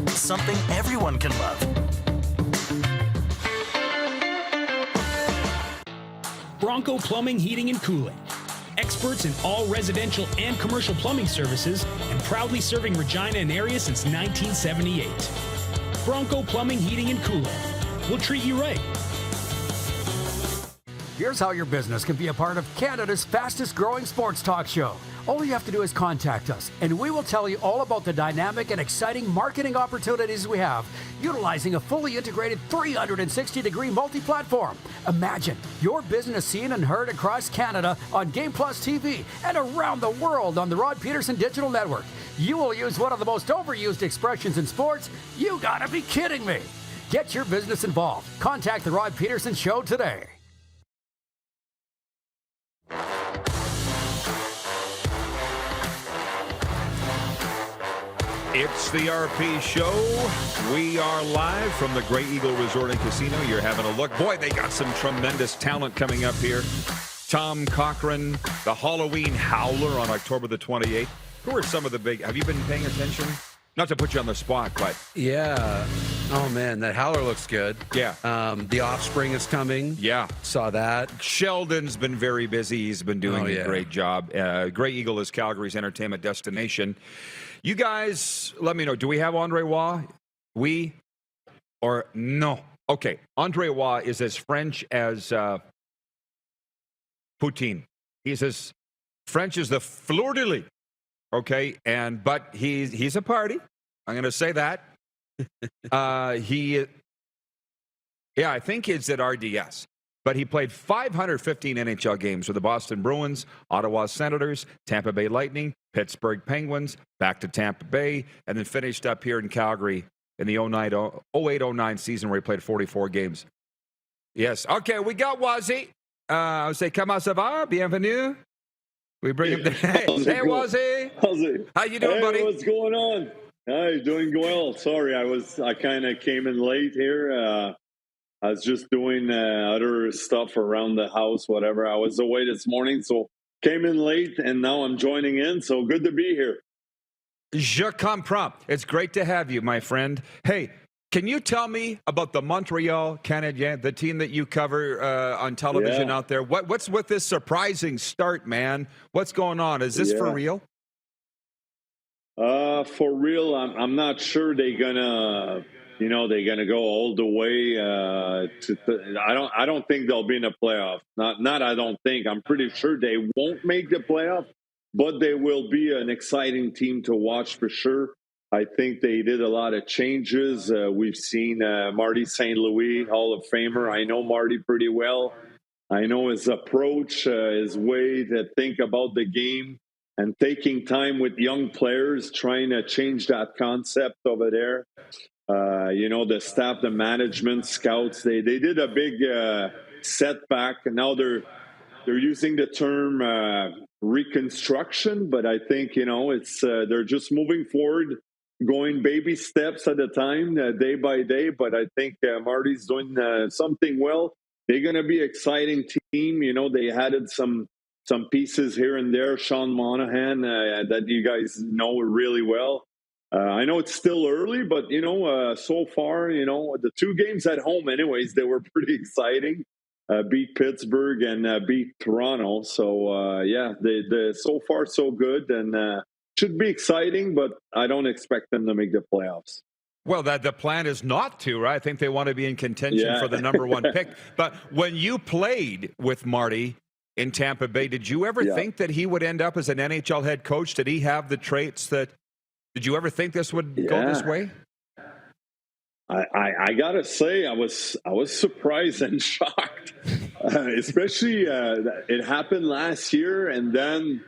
Something everyone can love. Bronco Plumbing, Heating, and Cooling. Experts in all residential and commercial plumbing services and proudly serving Regina and area since 1978. Bronco Plumbing, Heating, and Cooling. We'll treat you right. Here's how your business can be a part of Canada's fastest growing sports talk show. All you have to do is contact us, and we will tell you all about the dynamic and exciting marketing opportunities we have, utilizing a fully integrated 360-degree multi-platform. Imagine your business seen and heard across Canada on Game Plus TV and around the world on the Rod Pedersen Digital Network. You will use one of the most overused expressions in sports. You gotta be kidding me. Get your business involved. Contact the Rod Pedersen Show today. It's the RP Show. We are live from the Grey Eagle Resort and Casino. You're having a look. Boy, they got some tremendous talent coming up here. Tom Cochran, the Halloween Howler on October the 28th. Who are some of the big... Have you been paying attention? Not to put you on the spot, but... Yeah. Oh, man, that Howler looks good. Yeah. The Offspring is coming. Yeah. Saw that. Sheldon's been very busy. He's been doing a great job. Grey Eagle is Calgary's entertainment destination. You guys, let me know. Do we have Andre Waugh? We or no? Okay. Andre Waugh is as French as poutine. He's as French as the fleur de lis. Okay, but he's a party. I'm going to say that. I think it's at RDS. But he played 515 NHL games for the Boston Bruins, Ottawa Senators, Tampa Bay Lightning, Pittsburgh Penguins, back to Tampa Bay, and then finished up here in Calgary in the 08-09 season where he played 44 games. Yes. Okay, we got Wazzy. I say, comment ça va? Bienvenue. We bring him. Hey, Wazzy. How you doing, buddy? What's going on? Hey, doing well. Sorry, I kind of came in late here. I was just doing other stuff around the house, whatever. I was away this morning, so came in late, and now I'm joining in. So good to be here. Je comprends. It's great to have you, my friend. Hey, can you tell me about the Montreal Canadiens, the team that you cover on television out there? What's with this surprising start, man? What's going on? Is this for real? For real, I'm not sure they're gonna. They're gonna go all the way. I don't think they'll be in the playoff. Not. I don't think. I'm pretty sure they won't make the playoff, but they will be an exciting team to watch for sure. I think they did a lot of changes. We've seen Marty St. Louis, Hall of Famer. I know Marty pretty well. I know his approach, his way to think about the game, and taking time with young players, trying to change that concept over there. The staff, the management, scouts, they did a big setback. And now they're using the term reconstruction, but I think, it's they're just moving forward, going baby steps at a time, day by day. But I think Marty's doing something well. They're going to be an exciting team. They added some pieces here and there. Sean Monahan, that you guys know really well. I know it's still early, but, so far, the two games at home anyways, they were pretty exciting. Beat Pittsburgh and beat Toronto. So, they so far so good and should be exciting, but I don't expect them to make the playoffs. Well, the plan is not to, right? I think they want to be in contention for the number one pick. But when you played with Marty in Tampa Bay, did you ever think that he would end up as an NHL head coach? Did he have the traits that... Did you ever think this would go this way? I gotta say, I was surprised and shocked, especially it happened last year, and then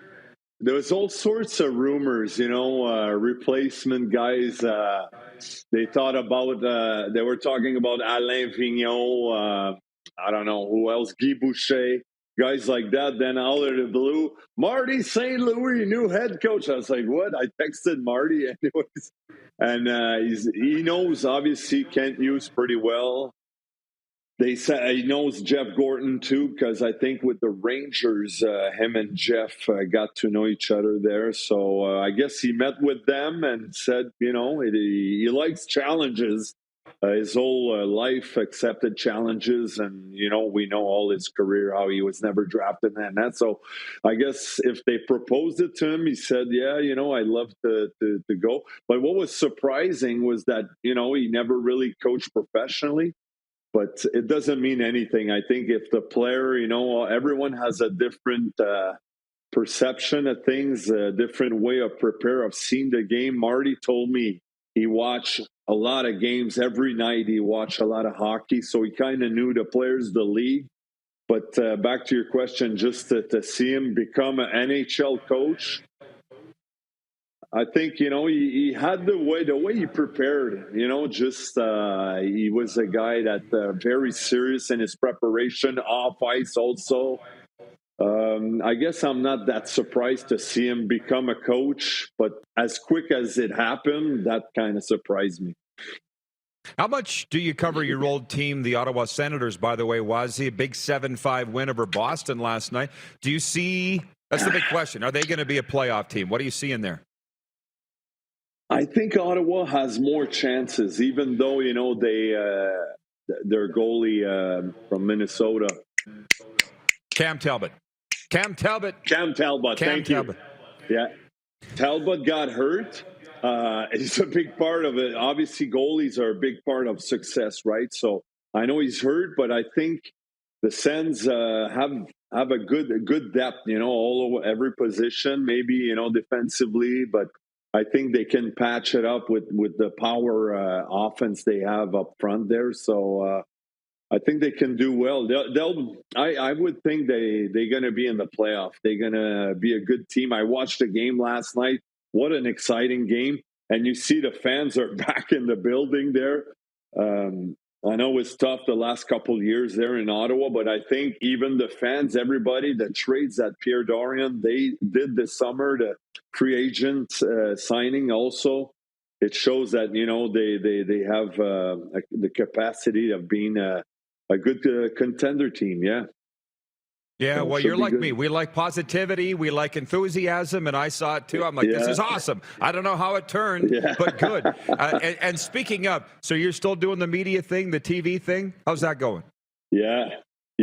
there was all sorts of rumors. Replacement guys. They thought about. They were talking about Alain Vigneault. I don't know who else. Guy Boucher. Guys like that, then out of the blue, Marty St. Louis, new head coach. I was like, what? I texted Marty anyways. And he knows, obviously, Kent Hughes pretty well. They say he knows Jeff Gorton, too, because I think with the Rangers, him and Jeff got to know each other there. So I guess he met with them and said, he likes challenges. his whole life accepted challenges, and we know all his career how he was never drafted and that. So I guess if they proposed it to him, he said, "Yeah, I'd love to go." But what was surprising was that he never really coached professionally. But it doesn't mean anything. I think if the player, everyone has a different perception of things, a different way of prepare. I've seen the game. Marty told me he watched a lot of games every night. He watched a lot of hockey, so he kind of knew the players, the league. But back to your question, just to see him become an NHL coach, I think, he had the way he prepared, he was a guy that very serious in his preparation, off ice also. I guess I'm not that surprised to see him become a coach, but as quick as it happened, that kind of surprised me. How much do you cover your old team, the Ottawa Senators, by the way? Was he a big 7-5 win over Boston last night? Do you see, that's the big question, are they going to be a playoff team? What do you see in there? I think Ottawa has more chances, even though, their goalie from Minnesota. Cam Talbot. Thank you. Yeah. Talbot got hurt. He's a big part of it. Obviously, goalies are a big part of success, right? So I know he's hurt, but I think the Sens have a good depth, all over every position, maybe, defensively, but I think they can patch it up with the power offense they have up front there. So I think they can do well. I would think they're going to be in the playoff. They're going to be a good team. I watched the game last night. What an exciting game. And you see the fans are back in the building there. I know it's tough the last couple of years there in Ottawa, but I think even the fans, everybody, the trades that Pierre Dorion, they did this summer, the free agent signing also, it shows that, they have the capacity of being a good contender team, yeah. Yeah, So well, it should you're be like good. me. We like positivity. We like enthusiasm, and I saw it too. I'm like, this is awesome. I don't know how it turned, but good. And speaking of, so you're still doing the media thing, the TV thing? How's that going? Yeah,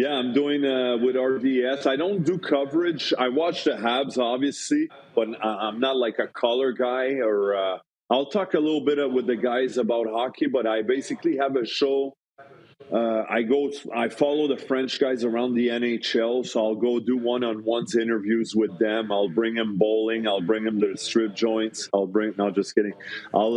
I'm doing with RDS. I don't do coverage. I watch the Habs, obviously, but I'm not like a color guy. Or I'll talk a little bit with the guys about hockey, but I basically have a show. I follow the French guys around the NHL, so I'll go do one-on-ones interviews with them. I'll bring them bowling. I'll bring them to the strip joints. No, just kidding. I'll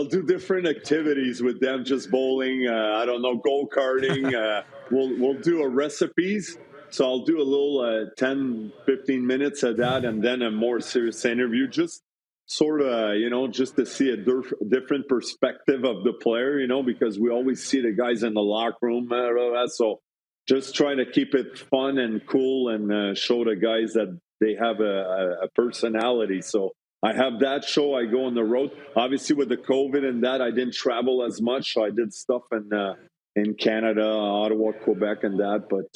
do different activities with them, just bowling. I don't know, go-karting. We'll do recipes. So I'll do a little 10, 15 minutes of that, and then a more serious interview, just sort of, just to see a different perspective of the player, because we always see the guys in the locker room. So just trying to keep it fun and cool and show the guys that they have a personality. So I have that show. I go on the road. Obviously, with the COVID and that, I didn't travel as much. So I did stuff in Canada, Ottawa, Quebec, and that. But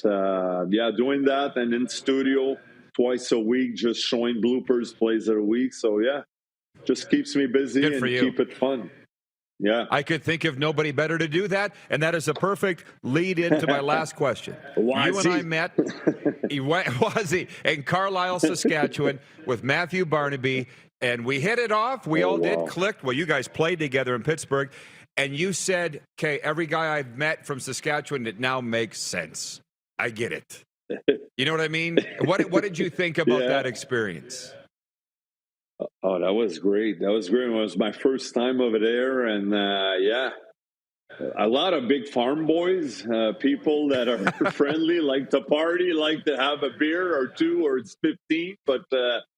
doing that and in studio twice a week, just showing bloopers, plays of the week. So just keeps me busy and keep it fun. Yeah. I could think of nobody better to do that, and that is a perfect lead into my last question. You and I met, in Carlisle, Saskatchewan, with Matthew Barnaby, and we hit it off. We all did, clicked. Well, you guys played together in Pittsburgh, and you said, okay, every guy I've met from Saskatchewan, it now makes sense. I get it. You know what I mean? What did you think about that experience? Oh, that was great. It was my first time over there. And a lot of big farm boys, people that are friendly, like to party, like to have a beer or two, or it's 15. But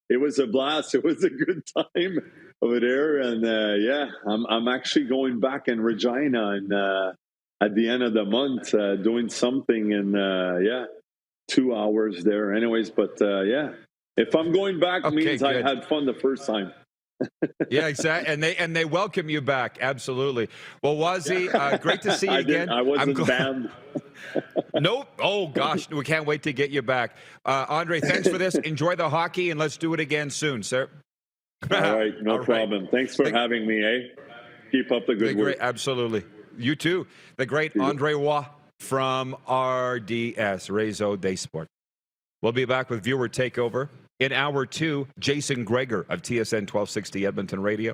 it was a blast. It was a good time over there. And I'm actually going back in Regina and at the end of the month, doing something in 2 hours there. Anyways, but if I'm going back, means good. I had fun the first time. Yeah, exactly. And they welcome you back. Absolutely. Well, Wazzy, great to see you again. I wasn't banned. Nope. Oh, gosh. We can't wait to get you back. Andre, thanks for this. Enjoy the hockey, and let's do it again soon, sir. All right, no problem. Thanks for having me, eh? Keep up the good work. Absolutely. You too. The great Andre Waugh from RDS, Réseau des Sports. We'll be back with Viewer Takeover. In hour 2, Jason Gregor of TSN 1260 Edmonton Radio.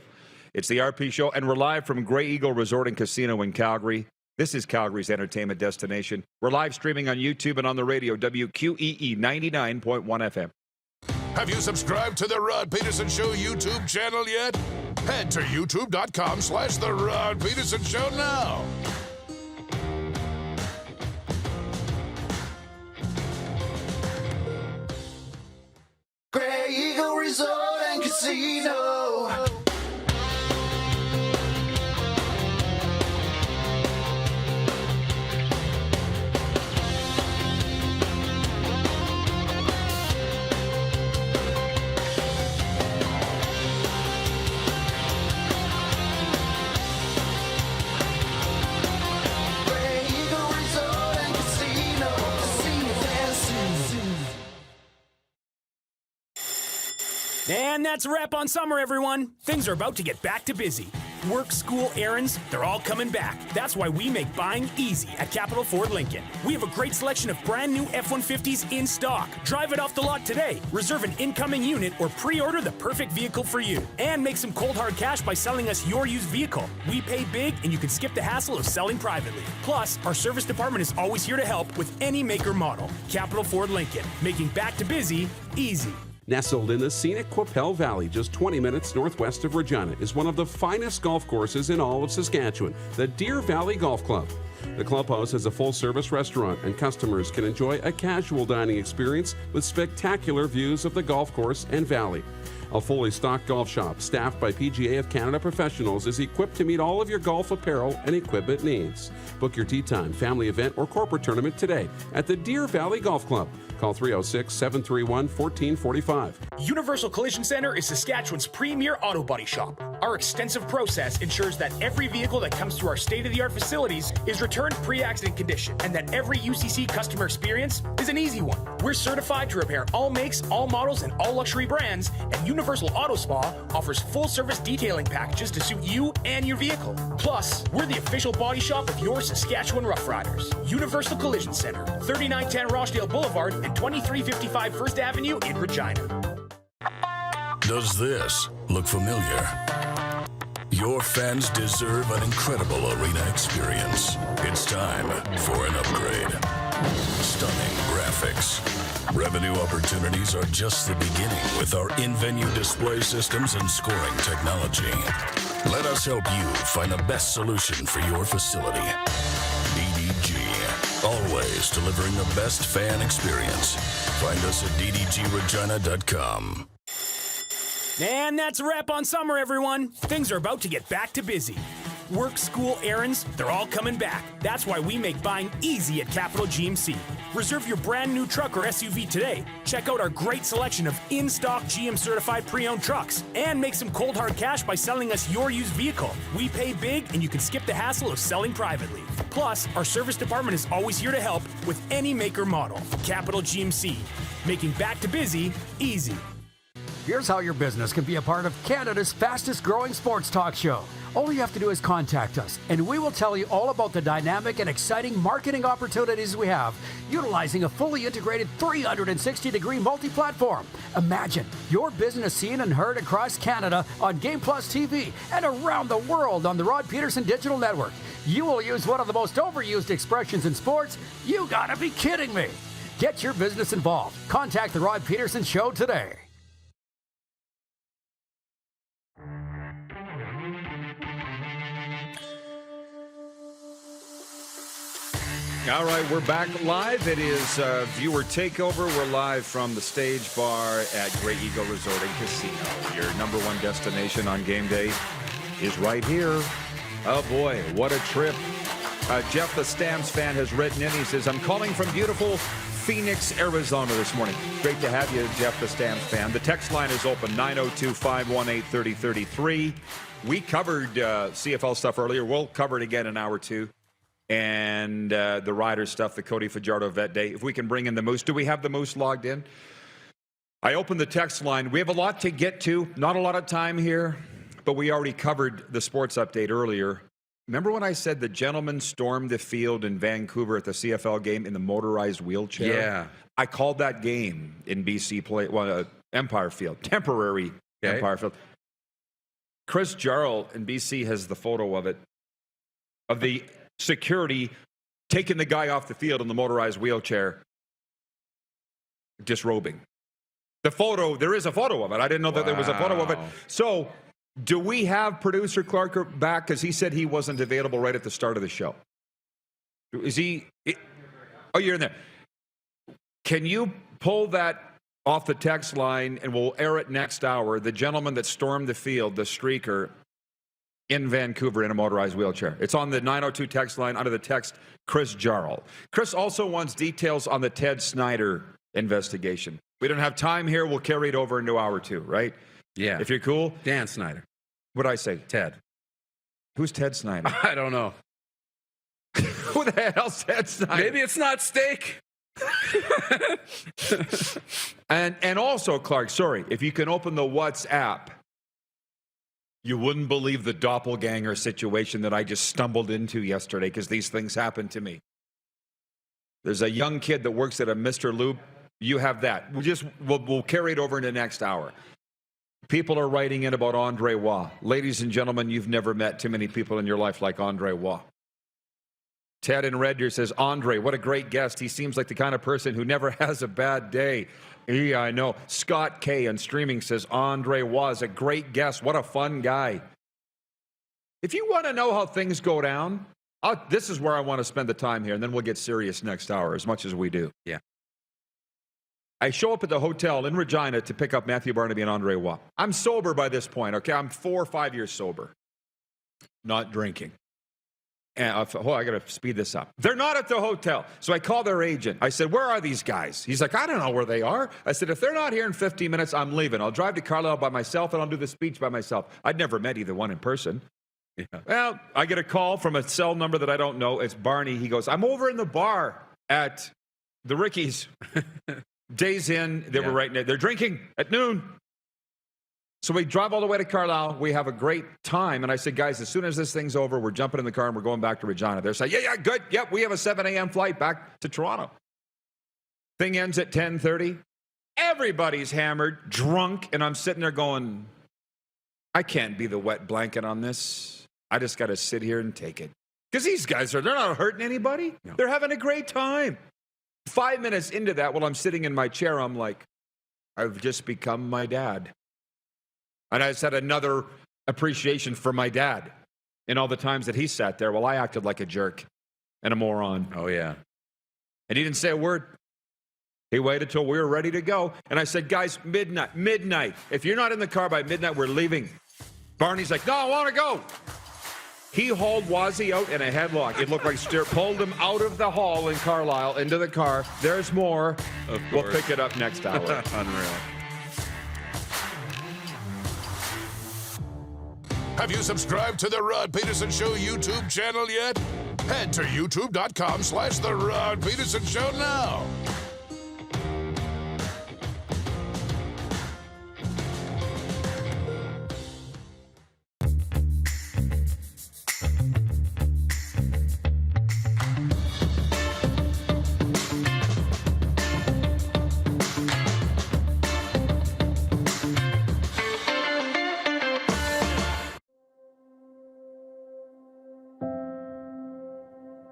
It's the RP Show, and we're live from Grey Eagle Resort and Casino in Calgary. This is Calgary's entertainment destination. We're live streaming on YouTube and on the radio, WQEE 99.1 FM. Have you subscribed to the Rod Pedersen Show YouTube channel yet? Head to youtube.com/The Rod Pedersen Show now. Grey Eagle Resort and Casino. And that's a wrap on summer, everyone. Things are about to get back to busy. Work, school, errands, they're all coming back. That's why we make buying easy at Capital Ford Lincoln. We have a great selection of brand new F-150s in stock. Drive it off the lot today. Reserve an incoming unit or pre-order the perfect vehicle for you. And make some cold hard cash by selling us your used vehicle. We pay big and you can skip the hassle of selling privately. Plus, our service department is always here to help with any make or model. Capital Ford Lincoln, making back to busy easy. Nestled in the scenic Qu'Appelle Valley, just 20 minutes northwest of Regina, is one of the finest golf courses in all of Saskatchewan, the Deer Valley Golf Club. The clubhouse has a full-service restaurant, and customers can enjoy a casual dining experience with spectacular views of the golf course and valley. A fully stocked golf shop, staffed by PGA of Canada professionals, is equipped to meet all of your golf apparel and equipment needs. Book your tee time, family event, or corporate tournament today at the Deer Valley Golf Club. Call 306-731-1445. Universal Collision Center is Saskatchewan's premier auto body shop. Our extensive process ensures that every vehicle that comes through our state-of-the-art facilities is returned pre-accident condition, and that every UCC customer experience is an easy one. We're certified to repair all makes, all models, and all luxury brands, and Universal Auto Spa offers full-service detailing packages to suit you and your vehicle. Plus, we're the official body shop of your Saskatchewan Roughriders. Universal Collision Center, 3910 Rochdale Boulevard and 2355 First Avenue in Regina. Does this look familiar? Your fans deserve an incredible arena experience. It's time for an upgrade. Stunning graphics. Revenue opportunities are just the beginning with our in-venue display systems and scoring technology. Let us help you find the best solution for your facility. DDG. Always delivering the best fan experience. Find us at ddgregina.com. And that's a wrap on summer, everyone. Things are about to get back to busy. Work, school, errands, they're all coming back. That's why we make buying easy at Capital GMC. Reserve your brand new truck or SUV today. Check out our great selection of in-stock GM-certified pre-owned trucks. And make some cold hard cash by selling us your used vehicle. We pay big and you can skip the hassle of selling privately. Plus, our service department is always here to help with any make or model. Capital GMC, making back to busy easy. Here's how your business can be a part of Canada's fastest growing sports talk show. All you have to do is contact us, and we will tell you all about the dynamic and exciting marketing opportunities we have, utilizing a fully integrated 360-degree multi-platform. Imagine your business seen and heard across Canada on Game Plus TV and around the world on the Rod Pedersen Digital Network. You will use one of the most overused expressions in sports. You gotta be kidding me. Get your business involved. Contact the Rod Pedersen Show today. All right, we're back live. It is Viewer Takeover. We're live from the Stage Bar at Grey Eagle Resort and Casino. Your number one destination on game day is right here. Oh, boy, what a trip. Jeff, the Stamps fan, has written in. He says, I'm calling from beautiful Phoenix, Arizona this morning. Great to have you, Jeff, the Stamps fan. The text line is open, 902-518-3033. We covered CFL stuff earlier. We'll cover it again in hour 2. And the Riders stuff, the Cody Fajardo Vet Day. If we can bring in the Moose. Do we have the Moose logged in? I opened the text line. We have a lot to get to. Not a lot of time here, but we already covered the sports update earlier. Remember when I said the gentleman stormed the field in Vancouver at the CFL game in the motorized wheelchair? Yeah. I called that game in BC Empire Field, temporary Empire Field. Chris Jarl in BC has the photo of it, of the security taking the guy off the field in the motorized wheelchair, disrobing. The photo, there is a photo of it. I didn't know that there was a photo of it. So, do we have producer Clark back? Because he said he wasn't available right at the start of the show. Is he? Oh, you're in there. Can you pull that off the text line and we'll air it next hour? The gentleman that stormed the field, the streaker in Vancouver in a motorized wheelchair. It's on the 902 text line under the text Chris Jarl. Chris also wants details on the Ted Snyder investigation. We don't have time here. We'll carry it over into hour 2, right? Yeah. If you're cool. Dan Snyder. What'd I say? Ted. Who's Ted Snyder? I don't know. Who the hell's Ted Snyder? Maybe it's not steak. And also, Clark, sorry, if you can open the WhatsApp, you wouldn't believe the doppelganger situation that I just stumbled into yesterday, because these things happen to me. There's a young kid that works at a Mr. Lube. You have that. We'll carry it over into next hour. People are writing in about Andre Waugh. Ladies and gentlemen, you've never met too many people in your life like Andre Waugh. Ted in Red Deer says, Andre, what a great guest. He seems like the kind of person who never has a bad day. Yeah, I know. Scott K on streaming says, Andre Waugh is a great guest. What a fun guy. If you want to know how things go down, this is where I want to spend the time here, and then we'll get serious next hour, as much as we do. Yeah. I show up at the hotel in Regina to pick up Matthew Barnaby and Andre Waugh. I'm sober by this point, okay? I'm 4 or 5 years sober. Not drinking. And I got to speed this up. They're not at the hotel. So I call their agent. I said, where are these guys? He's like, I don't know where they are. I said, if they're not here in 15 minutes, I'm leaving. I'll drive to Carlisle by myself, and I'll do the speech by myself. I'd never met either one in person. Yeah. Well, I get a call from a cell number that I don't know. It's Barney. He goes, I'm over in the bar at the Ricky's. Days in, they were right there. They're drinking at noon. So we drive all the way to Carlisle. We have a great time. And I said, guys, as soon as this thing's over, we're jumping in the car and we're going back to Regina. They're saying, yeah, good. Yep, we have a 7 a.m. flight back to Toronto. Thing ends at 10:30. Everybody's hammered, drunk, and I'm sitting there going, I can't be the wet blanket on this. I just got to sit here and take it. Because these guys they're not hurting anybody. No. They're having a great time. 5 minutes into that, while I'm sitting in my chair, I'm like, I've just become my dad. And I just had another appreciation for my dad in all the times that he sat there while I acted like a jerk and a moron. Oh, yeah. And he didn't say a word. He waited till we were ready to go. And I said, guys, midnight. If you're not in the car by midnight, we're leaving. Barney's like, no, I want to go. He hauled Wazzy out in a headlock. It looked like pulled him out of the hall in Carlisle into the car. There's more. We'll pick it up next hour. Unreal. Have you subscribed to the Rod Pedersen Show YouTube channel yet? Head to youtube.com/The Rod Pedersen Show now.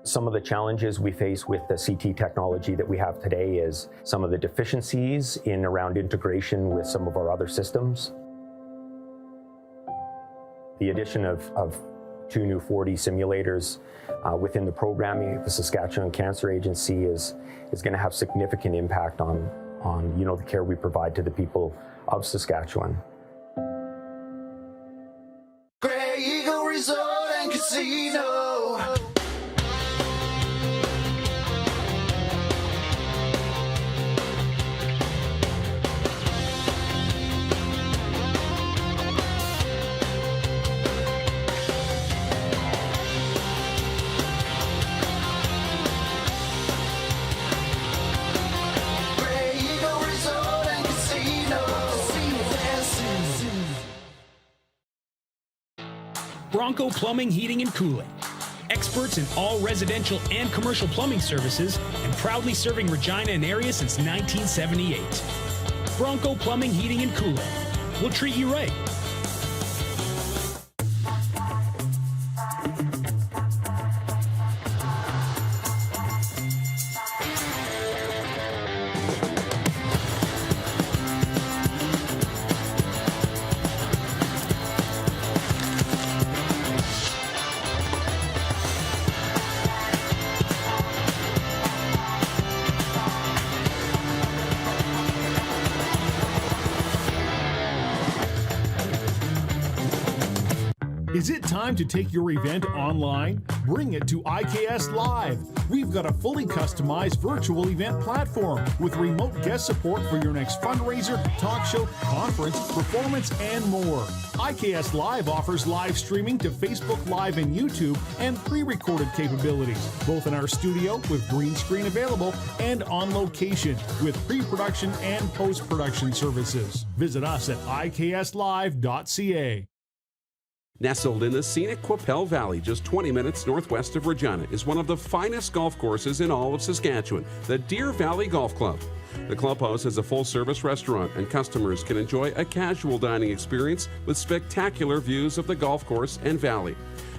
Some of the challenges we face with the CT technology that we have today is some of the deficiencies in around integration with some of our other systems. The addition of 2 new 4D simulators within the programming of the Saskatchewan Cancer Agency is going to have significant impact on the care we provide to the people of Saskatchewan. Grey Eagle Resort and Casino. Grey Eagle Resort and Casino. Bronco Plumbing, Heating, and Cooling. Experts in all residential and commercial plumbing services and proudly serving Regina and area since 1978. Bronco Plumbing, Heating, and Cooling. We'll treat you right. Is it time to take your event online? Bring it to IKS Live. We've got a fully customized virtual event platform with remote guest support for your next fundraiser, talk show, conference, performance, and more. IKS Live offers live streaming to Facebook Live and YouTube and pre-recorded capabilities, both in our studio with green screen available and on location with pre-production and post-production services. Visit us at ikslive.ca. Nestled in the scenic Qu'Appelle Valley, just 20 minutes northwest of Regina, is one of the finest golf courses in all of Saskatchewan, the Deer Valley Golf Club. The clubhouse has a full-service restaurant, and customers can enjoy a casual dining experience with spectacular views of the golf course and valley.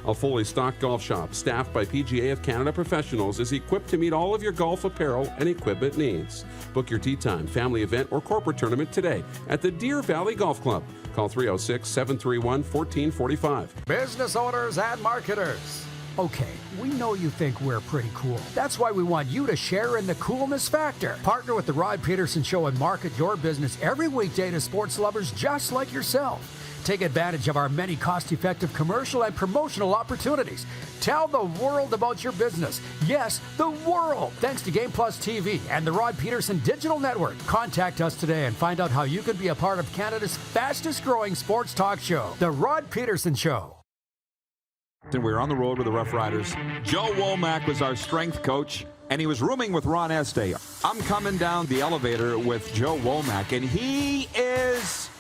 A fully stocked golf shop, staffed by PGA of Canada professionals, is equipped to meet all of your golf apparel and equipment needs. Book your tee time, family event, or corporate tournament today at the Deer Valley Golf Club. Call 306-731-1445. Business owners and marketers. Okay, we know you think we're pretty cool. That's why we want you to share in the coolness factor. Partner with the Rod Pedersen Show and market your business every weekday to sports lovers just like yourself. Take advantage of our many cost-effective commercial and promotional opportunities. Tell the world about your business. Yes, the world. Thanks to Game Plus TV and the Rod Pedersen Digital Network. Contact us today and find out how you can be a part of Canada's fastest-growing sports talk show, The Rod Pedersen Show. And we were on the road with the Roughriders. Joe Womack was our strength coach, and he was rooming with Ron Este. I'm coming down the elevator with Joe Womack, and he is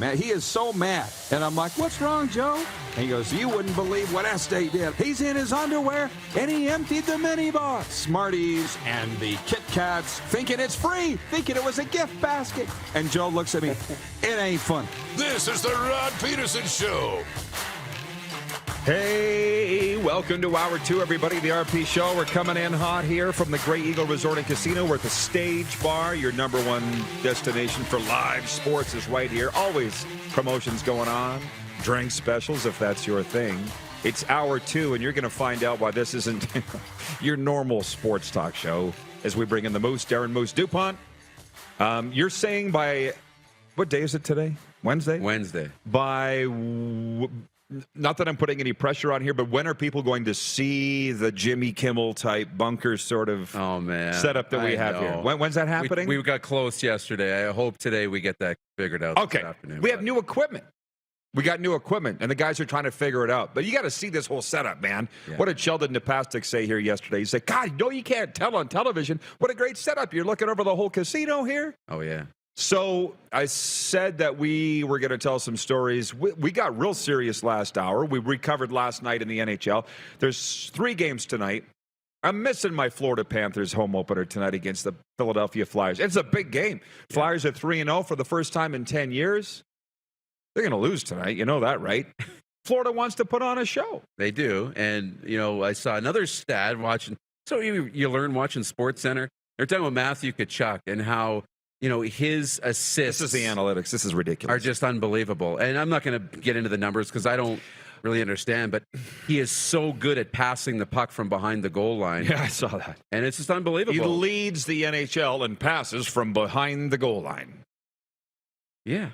so mad. And I'm like, what's wrong, Joe? And he goes, you wouldn't believe what Este did. He's in his underwear, and he emptied the minibar. Smarties and the Kit Kats, thinking it's free, thinking it was a gift basket. And Joe looks at me, it ain't fun. This is the Rod Pedersen Show. Hey, welcome to Hour 2, everybody. The RP Show. We're coming in hot here from the Grey Eagle Resort and Casino. We're at the Stage Bar. Your number one destination for live sports is right here. Always promotions going on. Drink specials, if that's your thing. It's Hour 2, and you're going to find out why this isn't your normal sports talk show as we bring in the Moose, Darren Moose DuPont. You're saying by, what day is it today? Wednesday? Wednesday. By... Not that I'm putting any pressure on here, but when are people going to see the Jimmy Kimmel type bunker sort of setup that we have here? When's that happening? We got close yesterday. I hope today we get that figured out this afternoon. We have new equipment. We got new equipment, and the guys are trying to figure it out. But you got to see this whole setup, man. Yeah. What did Sheldon Napastuk say here yesterday? He said, God, no, you can't tell on television. What a great setup. You're looking over the whole casino here. Oh, yeah. So I said that we were going to tell some stories. We got real serious last hour. We recovered last night in the NHL. There's 3 games tonight. I'm missing my Florida Panthers home opener tonight against the Philadelphia Flyers. It's a big game. Yeah. Flyers are 3-0 for the first time in 10 years. They're going to lose tonight. You know that, right? Florida wants to put on a show. They do. And, you know, I saw another stat watching. So you learn watching SportsCenter. They're talking about Matthew Tkachuk and how, you know, his assists. This is the analytics. This is ridiculous. Are just unbelievable. And I'm not going to get into the numbers because I don't really understand, but he is so good at passing the puck from behind the goal line. Yeah, I saw that. And it's just unbelievable. He leads the NHL in passes from behind the goal line. Yeah.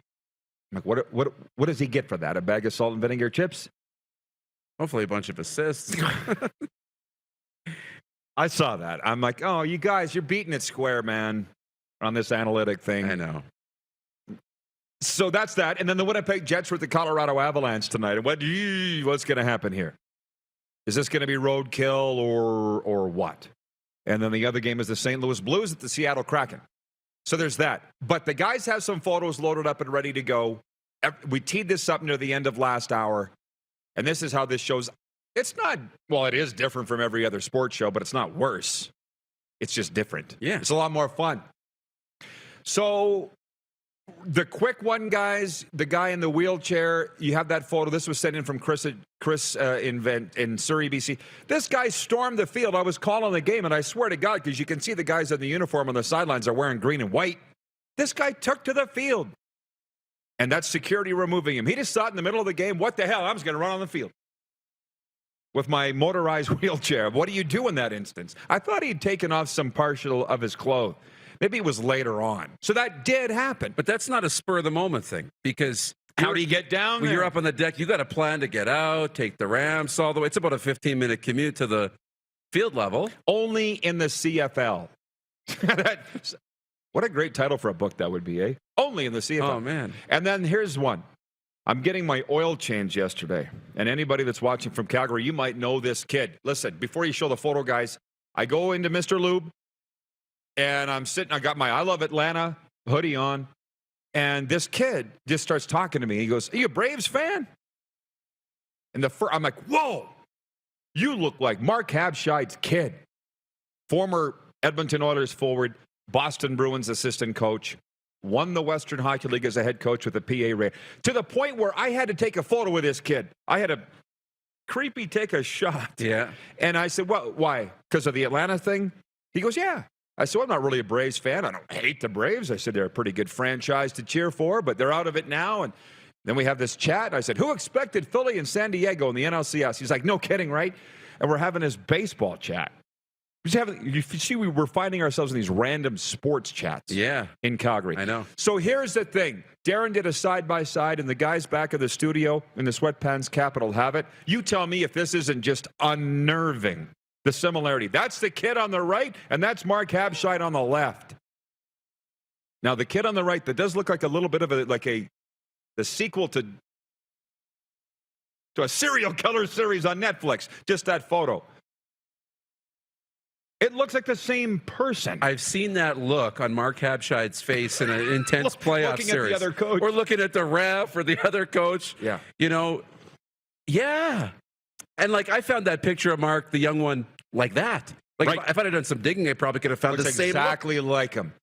Like, what does he get for that? A bag of salt and vinegar chips? Hopefully a bunch of assists. I saw that. I'm like, oh, you guys, you're beating it square, man, on this analytic thing. I know. So that's that. And then the Winnipeg Jets with the Colorado Avalanche tonight. And what's going to happen here? Is this going to be roadkill or what? And then the other game is the St. Louis Blues at the Seattle Kraken. So there's that. But the guys have some photos loaded up and ready to go. We teed this up near the end of last hour. And this is how this shows. It's not, well, it is different from every other sports show, but it's not worse. It's just different. Yeah. It's a lot more fun. So the quick one, guys, the guy in the wheelchair, you have that photo. This was sent in from Chris in Surrey, BC. This guy stormed the field. I was calling the game, and I swear to God, because you can see the guys in the uniform on the sidelines are wearing green and white. This guy took to the field. And that's security removing him. He just thought in the middle of the game, what the hell, I'm just going to run on the field with my motorized wheelchair. What do you do in that instance? I thought he'd taken off some partial of his clothes. Maybe it was later on. So that did happen. But that's not a spur-of-the-moment thing, because how do you get down when there? you're up on the deck, you got a plan to get out, take the ramps all the way. It's about a 15-minute commute to the field level. Only in the CFL. What a great title for a book that would be, eh? Only in the CFL. Oh, man. And then here's one. I'm getting my oil change yesterday. And anybody that's watching from Calgary, you might know this kid. Listen, before you show the photo, guys, I go into Mr. Lube, and I'm sitting, I got my I Love Atlanta hoodie on, and this kid just starts talking to me. He goes, are you a Braves fan? And I'm like, whoa, you look like Mark Habscheid's kid. Former Edmonton Oilers forward, Boston Bruins assistant coach, won the Western Hockey League as a head coach with a PA rate, to the point where I had to take a photo with this kid. I had to creepy take a shot. Yeah. And I said, well, why? Because of the Atlanta thing? He goes, yeah. I said, well, I'm not really a Braves fan. I don't hate the Braves. I said, they're a pretty good franchise to cheer for, but they're out of it now. And then we have this chat. And I said, who expected Philly and San Diego in the NLCS? He's like, no kidding, right? And we're having this baseball chat. You see, we were finding ourselves in these random sports chats. Yeah. In Calgary. I know. So here's the thing. Darren did a side-by-side, and the guys back of the studio in the sweatpants capital have it. You tell me if this isn't just unnerving, the similarity. That's the kid on the right, and that's Mark Habscheid on the left. Now, the kid on the right, that does look like a little bit of the sequel to a serial killer series on Netflix. Just that photo. It looks like the same person. I've seen that look on Mark Habscheid's face in an intense playoff looking series. At the other coach. Or looking at the ref or the other coach. Yeah. You know, yeah. And, I found that picture of Mark, the young one, like that. Right. If I'd have done some digging, I probably could have found the same exactly look. Like him.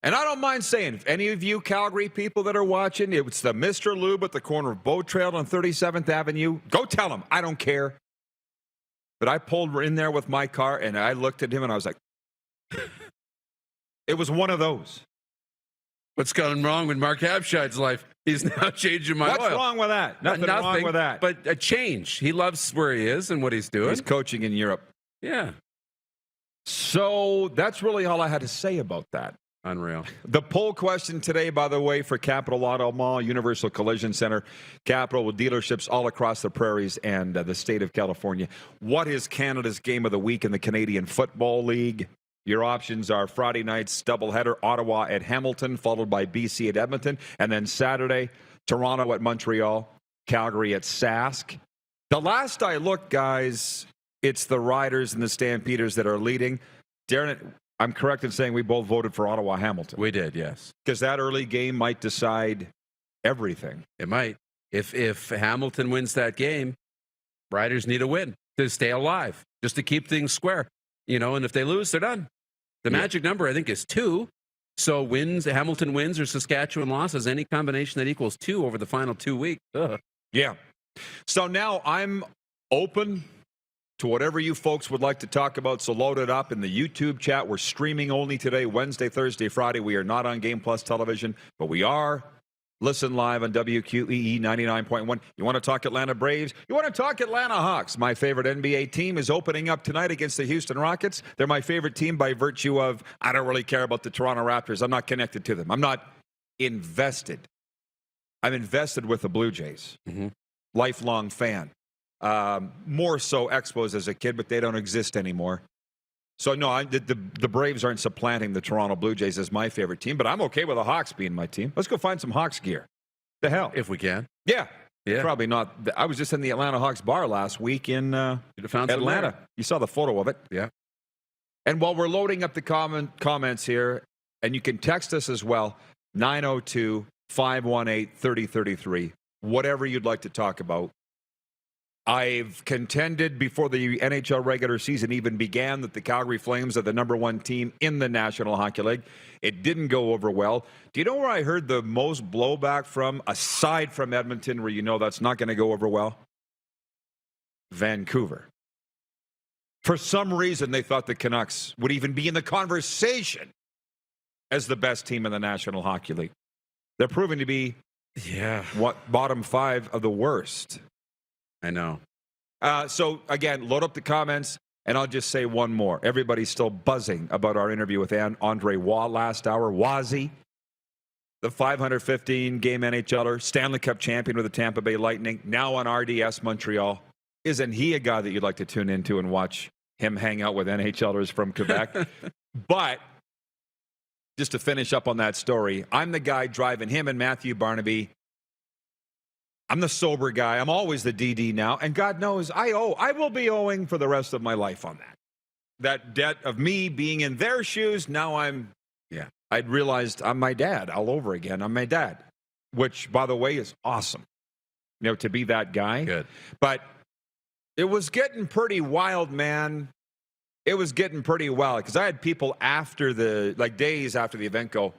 And I don't mind saying, if any of you Calgary people that are watching, it's the Mr. Lube at the corner of Boat Trail on 37th Avenue. Go tell him. I don't care. But I pulled in there with my car, and I looked at him, and I was like, it was one of those. What's gone wrong with Mark Habscheid's life? He's now changing my oil. What's wrong with that? Nothing wrong with that. But a change. He loves where he is and what he's doing. He's coaching in Europe. Yeah. So that's really all I had to say about that. Unreal. The poll question today, by the way, for Capital Auto Mall, Universal Collision Center, Capital with dealerships all across the prairies and the state of California. What is Canada's game of the week in the Canadian Football League? Your options are Friday night's doubleheader, Ottawa at Hamilton, followed by BC at Edmonton, and then Saturday, Toronto at Montreal, Calgary at Sask. The last I looked, guys, it's the Riders and the Stampeders that are leading. Darren, I'm correct in saying we both voted for Ottawa Hamilton. We did, yes. Because that early game might decide everything. It might. If Hamilton wins that game, Riders need a win to stay alive, just to keep things square. And if they lose, they're done. The magic number, I think, is 2. So Hamilton wins or Saskatchewan losses, any combination that equals 2 over the final 2 weeks. Ugh. Yeah. So now I'm open to whatever you folks would like to talk about, so load it up in the YouTube chat. We're streaming only today, Wednesday, Thursday, Friday. We are not on Game Plus television, but we are. Listen live on WQEE 99.1. You want to talk Atlanta Braves? You want to talk Atlanta Hawks? My favorite NBA team is opening up tonight against the Houston Rockets. They're my favorite team by virtue of I don't really care about the Toronto Raptors. I'm not connected to them. I'm not invested. I'm invested with the Blue Jays. Mm-hmm. Lifelong fan. More so Expos as a kid, but they don't exist anymore. So, no, the Braves aren't supplanting the Toronto Blue Jays as my favorite team, but I'm okay with the Hawks being my team. Let's go find some Hawks gear. The hell? If we can. Yeah. Yeah. Probably not. I was just in the Atlanta Hawks bar last week in Atlanta. You saw the photo of it. Yeah. And while we're loading up the comments here, and you can text us as well, 902-518-3033, whatever you'd like to talk about. I've contended before the NHL regular season even began that the Calgary Flames are the number one team in the National Hockey League. It didn't go over well. Do you know where I heard the most blowback from, aside from Edmonton, where you know that's not going to go over well? Vancouver. For some reason, they thought the Canucks would even be in the conversation as the best team in the National Hockey League. They're proving to be bottom 5 of the worst. I know. So, again, load up the comments, and I'll just say one more. Everybody's still buzzing about our interview with Andre Waugh last hour. Wazzy, the 515-game NHLer, Stanley Cup champion with the Tampa Bay Lightning, now on RDS Montreal. Isn't he a guy that you'd like to tune into and watch him hang out with NHLers from Quebec? But just to finish up on that story, I'm the guy driving him and Matthew Barnaby. I'm the sober guy. I'm always the DD now. And God knows I will be owing for the rest of my life on that. That debt of me being in their shoes, now I'd realized I'm my dad all over again. I'm my dad, which, by the way, is awesome. You know, to be that guy. Good. But it was getting pretty wild, man. It was getting pretty wild because I had people after days after the event go,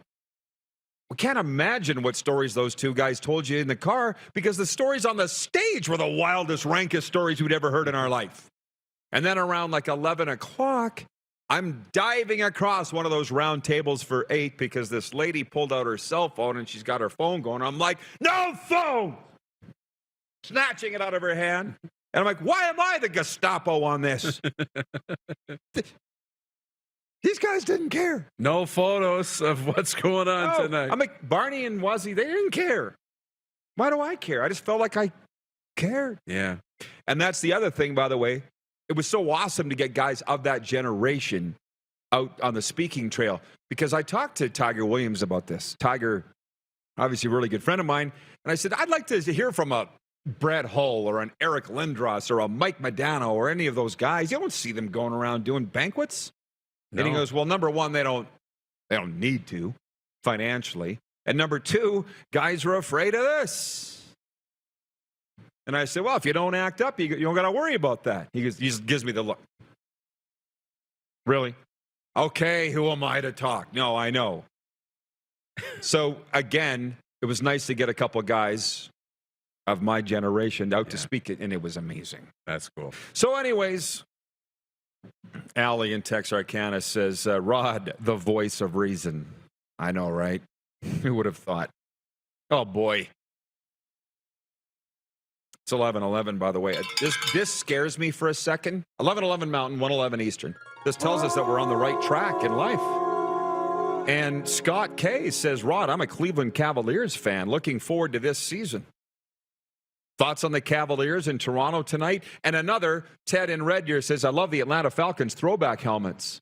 we can't imagine what stories those two guys told you in the car because the stories on the stage were the wildest, rankest stories we'd ever heard in our life. And then around 11 o'clock, I'm diving across one of those round tables for 8 because this lady pulled out her cell phone and she's got her phone going. I'm like, no phone! Snatching it out of her hand. And I'm like, why am I the Gestapo on this? These guys didn't care. No photos of what's going on tonight. I'm like, Barney and Wazzy, they didn't care. Why do I care? I just felt like I cared. Yeah. And that's the other thing, by the way. It was so awesome to get guys of that generation out on the speaking trail because I talked to Tiger Williams about this. Tiger, obviously a really good friend of mine. And I said, I'd like to hear from a Brett Hull or an Eric Lindros or a Mike Modano or any of those guys. You don't see them going around doing banquets. No. And he goes, well, number one, they don't need to financially. And number two, guys are afraid of this. And I said, well, if you don't act up, you don't got to worry about that. He just gives me the look. Really? Okay, who am I to talk? No, I know. So, again, it was nice to get a couple of guys of my generation out to speak, and it was amazing. That's cool. So, anyways, Allie in Texarkana says, Rod, the voice of reason. I know, right? Who would have thought? Oh, boy. It's 11:11, by the way. This scares me for a second. 11:11 Mountain, 1:11 Eastern. This tells us that we're on the right track in life. And Scott K says, Rod, I'm a Cleveland Cavaliers fan. Looking forward to this season. Thoughts on the Cavaliers in Toronto tonight? And another, Ted in Red Deer, says, I love the Atlanta Falcons throwback helmets.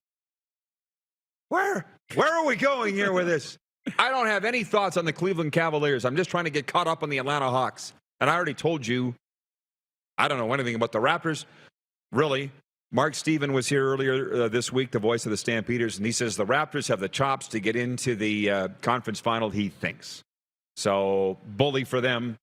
Where are we going here with this? I don't have any thoughts on the Cleveland Cavaliers. I'm just trying to get caught up on the Atlanta Hawks. And I already told you, I don't know anything about the Raptors. Really, Mark Steven was here earlier this week, the voice of the Stampeders, and he says the Raptors have the chops to get into the conference final, he thinks. So, bully for them.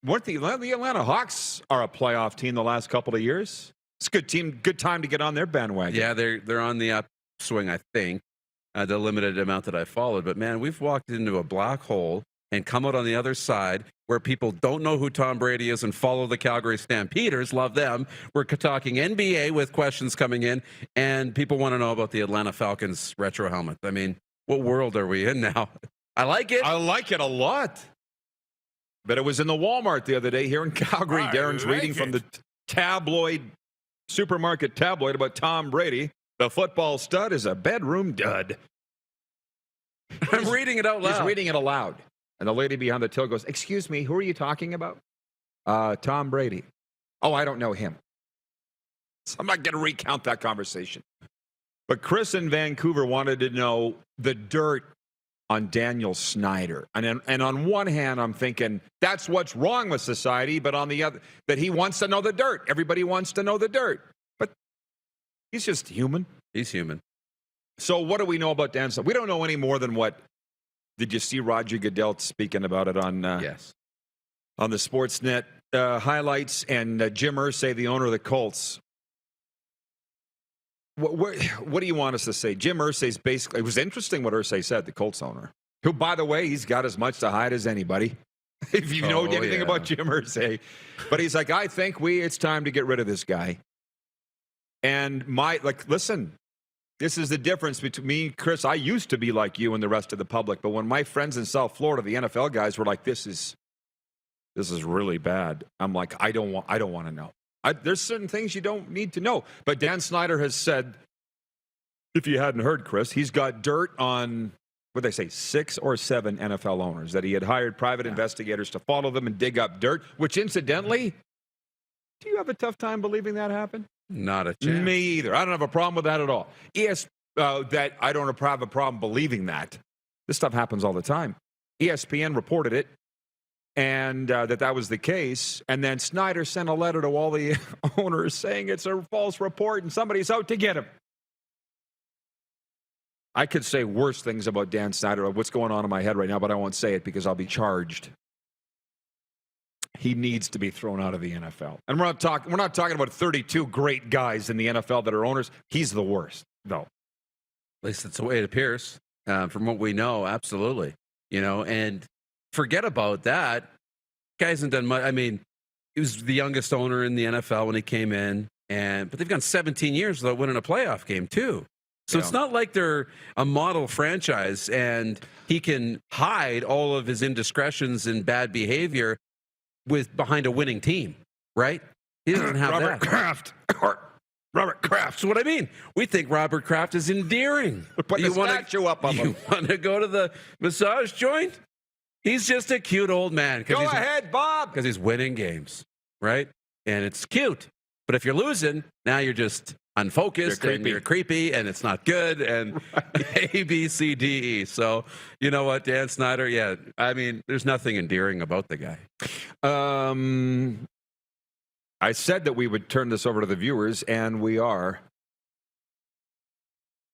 Weren't the Atlanta Hawks are a playoff team the last couple of years? It's a good team, good time to get on their bandwagon. Yeah, they're on the upswing, I think, the limited amount that I followed. But, man, we've walked into a black hole and come out on the other side where people don't know who Tom Brady is and follow the Calgary Stampeders. Love them. We're talking NBA with questions coming in, and people want to know about the Atlanta Falcons retro helmet. I mean, what world are we in now? I like it. I like it a lot. But it was in the Walmart the other day here in Calgary. Darren's reading from the supermarket tabloid about Tom Brady. The football stud is a bedroom dud. I'm reading it out loud. He's reading it aloud. And the lady behind the till goes, excuse me, who are you talking about? Tom Brady. Oh, I don't know him. So I'm not going to recount that conversation. But Chris in Vancouver wanted to know the dirt on Daniel Snyder. And on one hand, I'm thinking, that's what's wrong with society. But on the other, that he wants to know the dirt. Everybody wants to know the dirt. But he's just human. He's human. So what do we know about Dan Snyder? We don't know any more than what. Did you see Roger Goodell speaking about it on yes, on the Sportsnet highlights and Jim Irsay, the owner of the Colts. What do you want us to say? Jim Irsay's basically, it was interesting what Irsay said, the Colts owner, who, by the way, he's got as much to hide as anybody, if you know anything about Jim Irsay. But he's like, I think it's time to get rid of this guy. And listen, this is the difference between me, Chris. I used to be like you and the rest of the public, but when my friends in South Florida, the NFL guys, were like, this is really bad, I'm like, I don't want to know. There's certain things you don't need to know. But Dan Snyder has said, if you hadn't heard, Chris, he's got dirt on, what they say, 6 or 7 NFL owners, that he had hired private investigators to follow them and dig up dirt, which incidentally, do you have a tough time believing that happened? Not a chance. Me either. I don't have a problem with that at all. That I don't have a problem believing that. This stuff happens all the time. ESPN reported it. And that was the case. And then Snyder sent a letter to all the owners saying it's a false report and somebody's out to get him. I could say worse things about Dan Snyder, what's going on in my head right now, but I won't say it because I'll be charged. He needs to be thrown out of the NFL. And we're not talking about 32 great guys in the NFL that are owners. He's the worst, though. At least that's the way it appears. From what we know, absolutely. And forget about that. Guy hasn't done much. I mean, he was the youngest owner in the NFL when he came in, but they've gone 17 years without winning a playoff game too. So it's not like they're a model franchise, and he can hide all of his indiscretions and bad behavior behind a winning team, right? He doesn't have Robert Kraft. Robert Kraft. That's what I mean. We think Robert Kraft is endearing. Put the statue up on him. You want to go to the massage joint? He's just a cute old man. Go ahead, Bob. Because he's winning games, right? And it's cute. But if you're losing, now you're just unfocused and you're creepy and it's not good and A, B, C, D, E. So, you know what, Dan Snyder, I mean, there's nothing endearing about the guy. I said that we would turn this over to the viewers, and we are.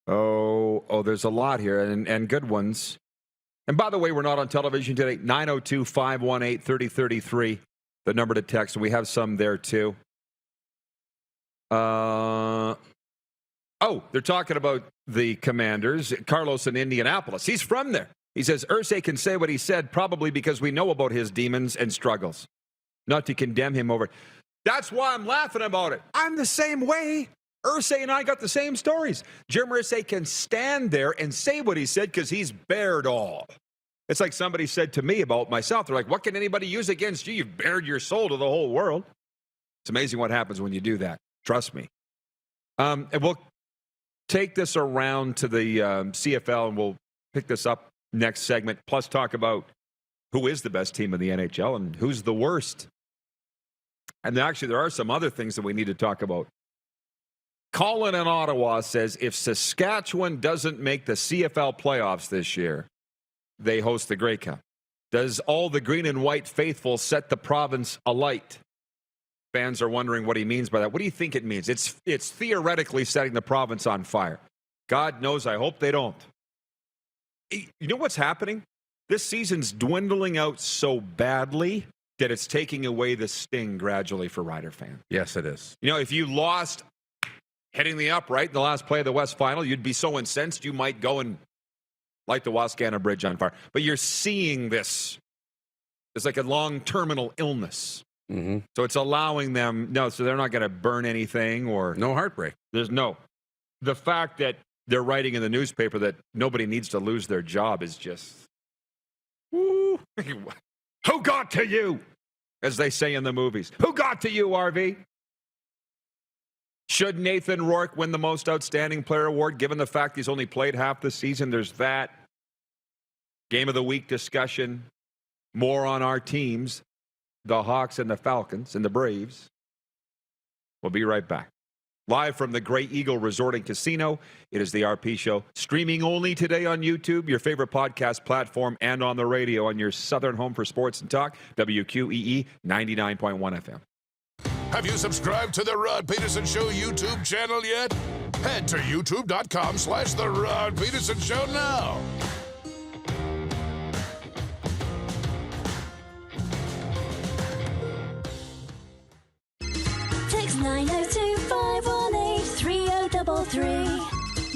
Oh, there's a lot here, and good ones. And by the way, we're not on television today. 902-518-3033, the number to text. We have some there, too. They're talking about the Commanders. Carlos in Indianapolis. He's from there. He says, Irsay can say what he said probably because we know about his demons and struggles. Not to condemn him over it. That's why I'm laughing about it. I'm the same way. Irsay and I got the same stories. Jim Irsay can stand there and say what he said because he's bared all. It's like somebody said to me about myself. They're like, what can anybody use against you? You've bared your soul to the whole world. It's amazing what happens when you do that. Trust me. And we'll take this around to the CFL, and we'll pick this up next segment, plus talk about who is the best team in the NHL and who's the worst. And actually, there are some other things that we need to talk about. Colin in Ottawa says, if Saskatchewan doesn't make the CFL playoffs this year, they host the Grey Cup. Does all the green and white faithful set the province alight? Fans are wondering what he means by that. What do you think it means? It's theoretically setting the province on fire. God knows, I hope they don't. You know what's happening? This season's dwindling out so badly that it's taking away the sting gradually for Rider fans. Yes, it is. You know, if you lost hitting the upright in the last play of the West Final, you'd be so incensed you might go and light the Wascana Bridge on fire. But you're seeing this. It's like a long terminal illness. Mm-hmm. So it's allowing them, so they're not going to burn anything or... No heartbreak. The fact that they're writing in the newspaper that nobody needs to lose their job is just... Woo. Who got to you? As they say in the movies. Who got to you, RV? Should Nathan Rourke win the Most Outstanding Player award, given the fact he's only played half the season? There's that. Game of the Week discussion. More on our teams. The Hawks and the Falcons and the Braves. We'll be right back. Live from the Grey Eagle Resort and Casino, it is the RP Show. Streaming only today on YouTube, your favorite podcast platform, and on the radio on your southern home for sports and talk, WQEE 99.1 FM. Have you subscribed to the Rod Pedersen Show YouTube channel yet? Head to youtube.com/The Rod Pedersen Show now. 902-518-3033.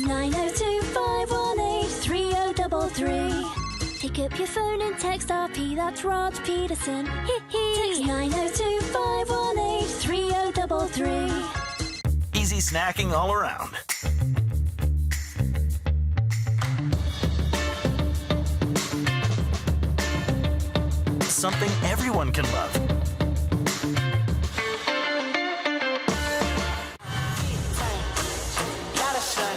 902-518-3033. Pick up your phone and text RP, that's Raj Pedersen. Text 902-518-3033. Easy snacking all around. Something everyone can love. Lot of sun,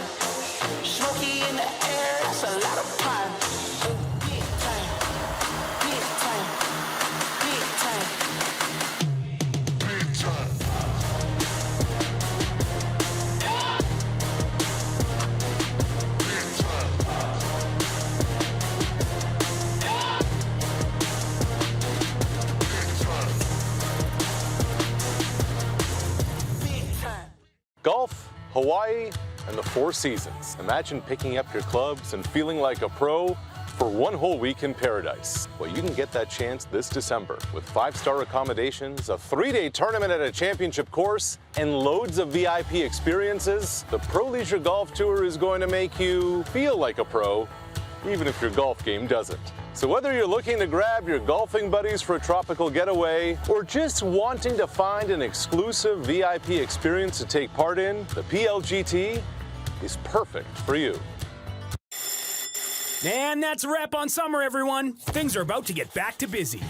smoky in the air, that's a lot of fun. Big time, big time, big time, big time. Golf, Hawaii, and the Four Seasons. Imagine picking up your clubs and feeling like a pro for one whole week in paradise. Well, you can get that chance this December with 5-star accommodations, a 3-day tournament at a championship course, and loads of VIP experiences. The Pro Leisure Golf Tour is going to make you feel like a pro, even if your golf game doesn't. So whether you're looking to grab your golfing buddies for a tropical getaway or just wanting to find an exclusive VIP experience to take part in, the PLGT is perfect for you. And that's a wrap on summer, everyone. Things are about to get back to busy.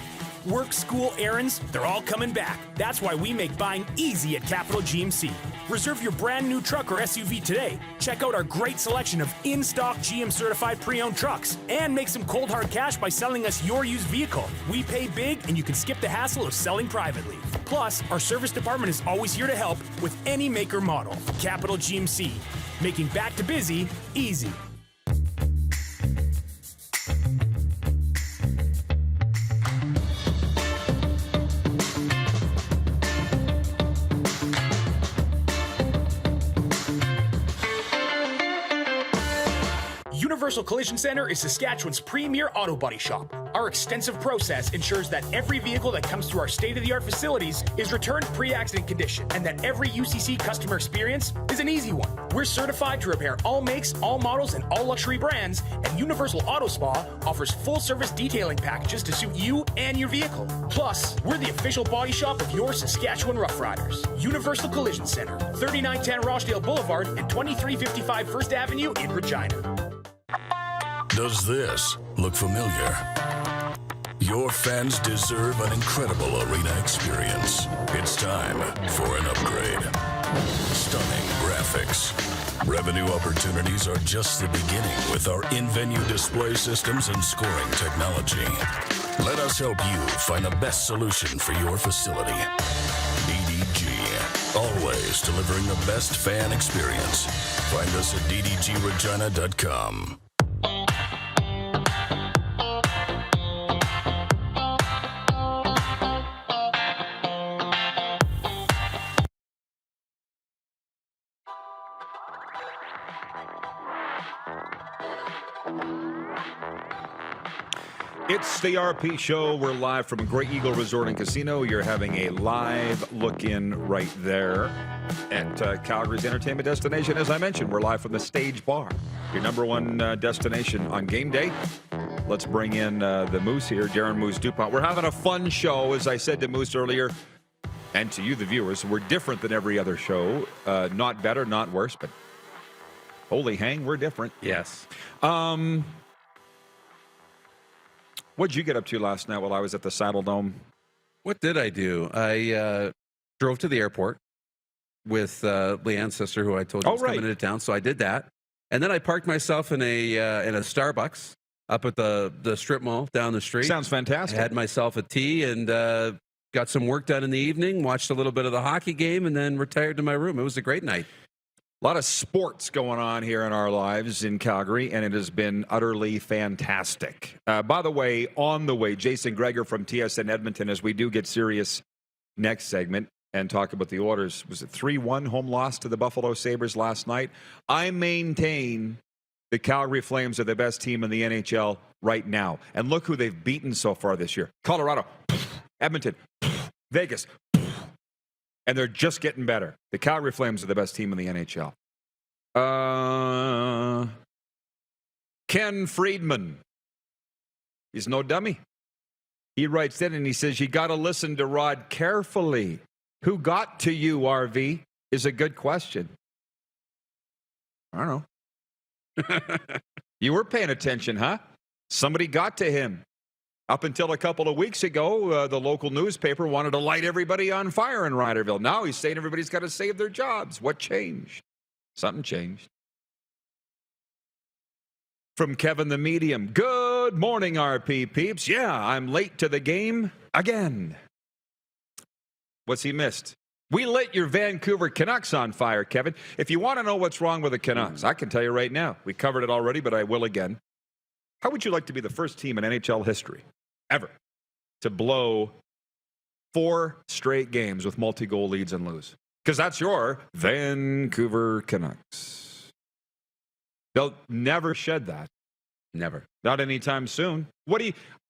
Work, school, errands, they're all coming back. That's why we make buying easy at Capital GMC. Reserve your brand new truck or SUV today. Check out our great selection of in-stock GM certified pre-owned trucks and make some cold hard cash by selling us your used vehicle. We pay big and you can skip the hassle of selling privately. Plus, our service department is always here to help with any make or model. Capital GMC, making back to busy easy. Universal Collision Center is Saskatchewan's premier auto body shop. Our extensive process ensures that every vehicle that comes through our state-of-the-art facilities is returned pre-accident condition and that every UCC customer experience is an easy one. We're certified to repair all makes, all models, and all luxury brands, and Universal Auto Spa offers full-service detailing packages to suit you and your vehicle. Plus, we're the official body shop of your Saskatchewan Roughriders. Universal Collision Center, 3910 Rochdale Boulevard and 2355 First Avenue in Regina. Does this look familiar? Your fans deserve an incredible arena experience. It's time for an upgrade. Stunning graphics. Revenue opportunities are just the beginning with our in-venue display systems and scoring technology. Let us help you find the best solution for your facility. DDG. Always delivering the best fan experience. Find us at ddgregina.com. It's the RP Show. We're live from Grey Eagle Resort and Casino. You're having a live look-in right there at Calgary's entertainment destination. As I mentioned, we're live from the Stage Bar, your number one destination on game day. Let's bring in the Moose here, Darren Moose Dupont. We're having a fun show, as I said to Moose earlier, and to you, the viewers. We're different than every other show. Not better, not worse, but holy hang, we're different. Yes. What'd you get up to last night while I was at the Saddle Dome? What did I do? I drove to the airport with Leanne's sister, who I told you was coming into town. So I did that, and then I parked myself in a Starbucks up at the strip mall down the street. Sounds fantastic. I had myself a tea and got some work done in the evening. Watched a little bit of the hockey game, and then retired to my room. It was a great night. A lot of sports going on here in our lives in Calgary, and it has been utterly fantastic. By the way, on the way, Jason Gregor from TSN Edmonton, as we do get serious next segment and talk about the orders. Was it 3-1 home loss to the Buffalo Sabres last night? I maintain the Calgary Flames are the best team in the NHL right now. And look who they've beaten so far this year. Colorado, Edmonton, Vegas. And they're just getting better. The Calgary Flames are the best team in the NHL. Ken Friedman. He's no dummy. He writes in and he says, you got to listen to Rod carefully. Who got to you, RV, is a good question. I don't know. You were paying attention, huh? Somebody got to him. Up until a couple of weeks ago, the local newspaper wanted to light everybody on fire in Riderville. Now he's saying everybody's got to save their jobs. What changed? Something changed. From Kevin the Medium. Good morning, RP peeps. Yeah, I'm late to the game again. What's he missed? We lit your Vancouver Canucks on fire, Kevin. If you want to know what's wrong with the Canucks, I can tell you right now. We covered it already, but I will again. How would you like to be the first team in NHL history ever to blow 4 straight games with multi-goal leads and lose? Because that's your Vancouver Canucks. They'll never shed that. Never. Not anytime soon.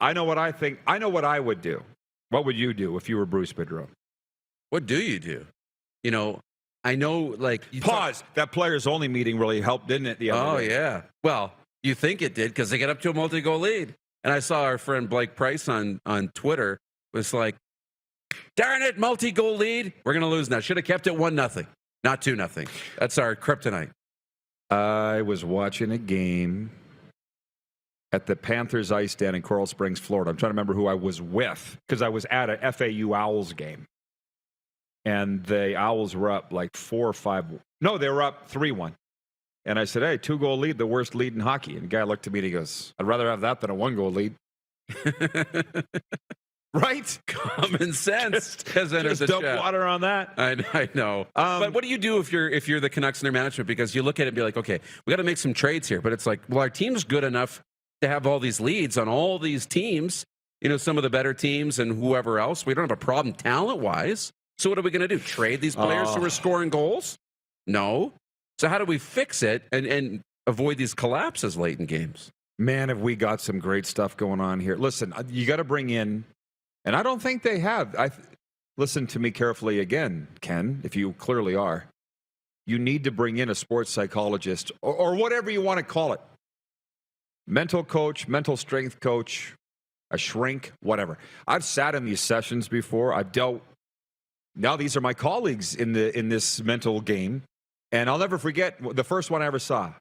I know what I think. I know what I would do. What would you do if you were Bruce Boudreau? What do you do? You know, I know, like... Pause. That players only meeting really helped, didn't it? The other day? Yeah. Well, you think it did because they get up to a multi-goal lead. And I saw our friend Blake Price on Twitter was like, darn it, multi-goal lead. We're going to lose now. Should have kept it 1-0, not 2-0. That's our kryptonite. I was watching a game at the Panthers ice stand in Coral Springs, Florida. I'm trying to remember who I was with because I was at a FAU Owls game. And the Owls were up like 4 or 5. No, they were up 3-1. And I said, hey, 2-goal lead, the worst lead in hockey. And the guy looked at me and he goes, I'd rather have that than a 1-goal lead. Right? Common sense. Just dump water on that. I know. But what do you do if you're the Canucks in their management? Because you look at it and be like, okay, we got to make some trades here. But it's like, well, our team's good enough to have all these leads on all these teams. You know, some of the better teams and whoever else. We don't have a problem talent-wise. So what are we going to do? Trade these players who are scoring goals? No. So how do we fix it and avoid these collapses late in games? Man, have we got some great stuff going on here. Listen, you got to bring in, and I don't think they have. Listen to me carefully again, Ken, if you clearly are. You need to bring in a sports psychologist or whatever you want to call it. Mental coach, mental strength coach, a shrink, whatever. I've sat in these sessions before. I've dealt. Now these are my colleagues in this mental game. And I'll never forget the first one I ever saw.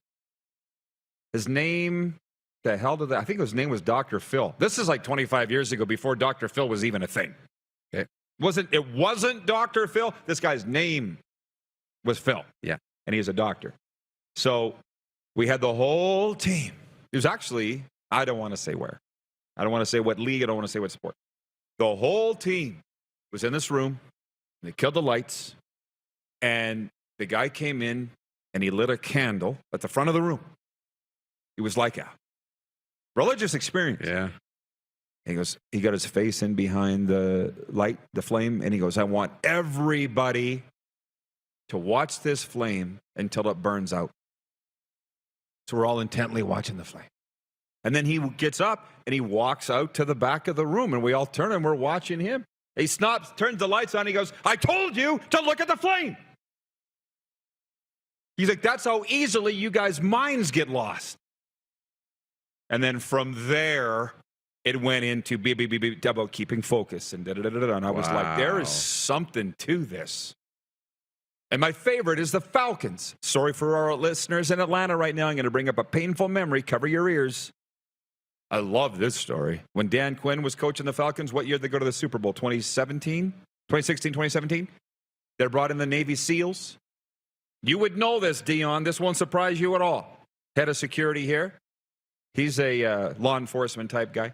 His name, the hell did that? I think his name was Dr. Phil. This is like 25 years ago before Dr. Phil was even a thing. Okay. It wasn't Dr. Phil. This guy's name was Phil. Yeah. And he's a doctor. So we had the whole team. It was actually, I don't want to say where. I don't want to say what league. I don't want to say what sport. The whole team was in this room. They killed the lights. And the guy came in and he lit a candle at the front of the room. It was like a religious experience. Yeah. He goes, he got his face in behind the light, the flame, and he goes, I want everybody to watch this flame until it burns out. So we're all intently watching the flame. And then he gets up and he walks out to the back of the room and we all turn and we're watching him. He stops, turns the lights on, he goes, I told you to look at the flame. He's like, that's how easily you guys' minds get lost. And then from there, it went into about keeping focus and da-da-da-da-da. And I was like, there is something to this. And my favorite is the Falcons. Sorry for our listeners in Atlanta right now. I'm going to bring up a painful memory. Cover your ears. I love this story. When Dan Quinn was coaching the Falcons, what year did they go to the Super Bowl? 2016, 2017? They brought in the Navy SEALs. You would know this, Dion. This won't surprise you at all. Head of security here. He's a law enforcement type guy.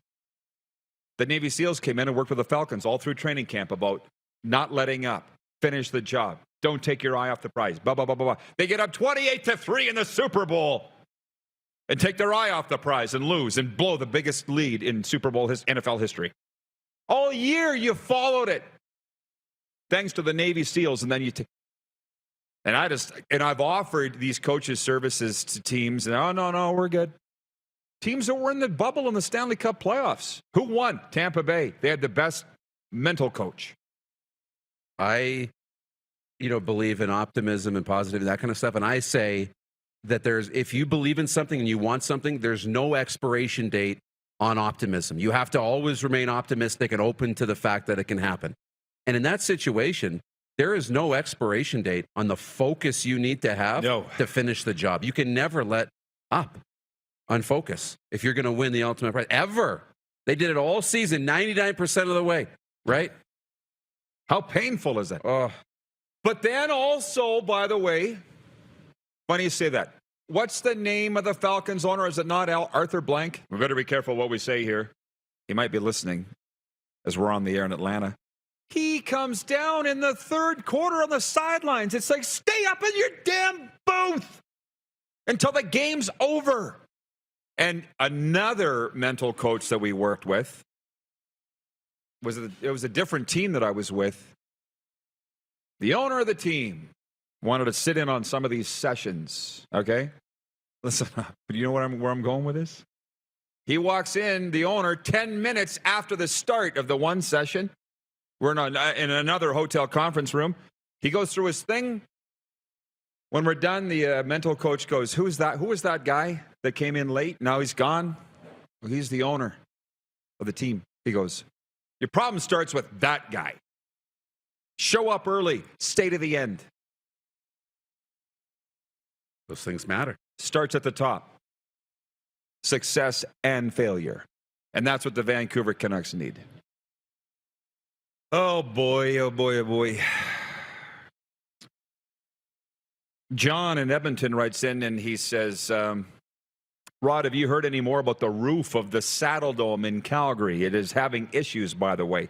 The Navy SEALs came in and worked with the Falcons all through training camp about not letting up, finish the job, don't take your eye off the prize, blah, blah, blah, blah, blah. They get up 28-3 in the Super Bowl and take their eye off the prize and lose and blow the biggest lead in Super Bowl NFL history. All year you followed it. Thanks to the Navy SEALs, and then you take. And I've offered these coaches services to teams, and no, we're good. Teams that were in the bubble in the Stanley Cup playoffs. Who won? Tampa Bay. They had the best mental coach. I believe in optimism and positive, that kind of stuff. And I say that if you believe in something and you want something, there's no expiration date on optimism. You have to always remain optimistic and open to the fact that it can happen. And in that situation, there is no expiration date on the focus you need to have to finish the job. You can never let up on focus if you're going to win the ultimate prize, ever. They did it all season, 99% of the way, right? How painful is that? Oh. But then also, by the way, funny you say that. What's the name of the Falcons owner? Is it not Arthur Blank? We better be careful what we say here. He might be listening as we're on the air in Atlanta. He comes down in the third quarter on the sidelines. It's like, stay up in your damn booth until the game's over. And another mental coach that we worked with, it was a different team that I was with. The owner of the team wanted to sit in on some of these sessions, okay? Listen up. But you know where I'm going with this? He walks in, the owner, 10 minutes after the start of the one session. We're in another hotel conference room. He goes through his thing. When we're done, the mental coach goes, who was that guy that came in late? Now he's gone. Well, he's the owner of the team. He goes, your problem starts with that guy. Show up early. Stay to the end. Those things matter. Starts at the top. Success and failure. And that's what the Vancouver Canucks need. Oh, boy, oh, boy, oh, boy. John in Edmonton writes in and he says, Rod, have you heard any more about the roof of the Saddle Dome in Calgary? It is having issues, by the way.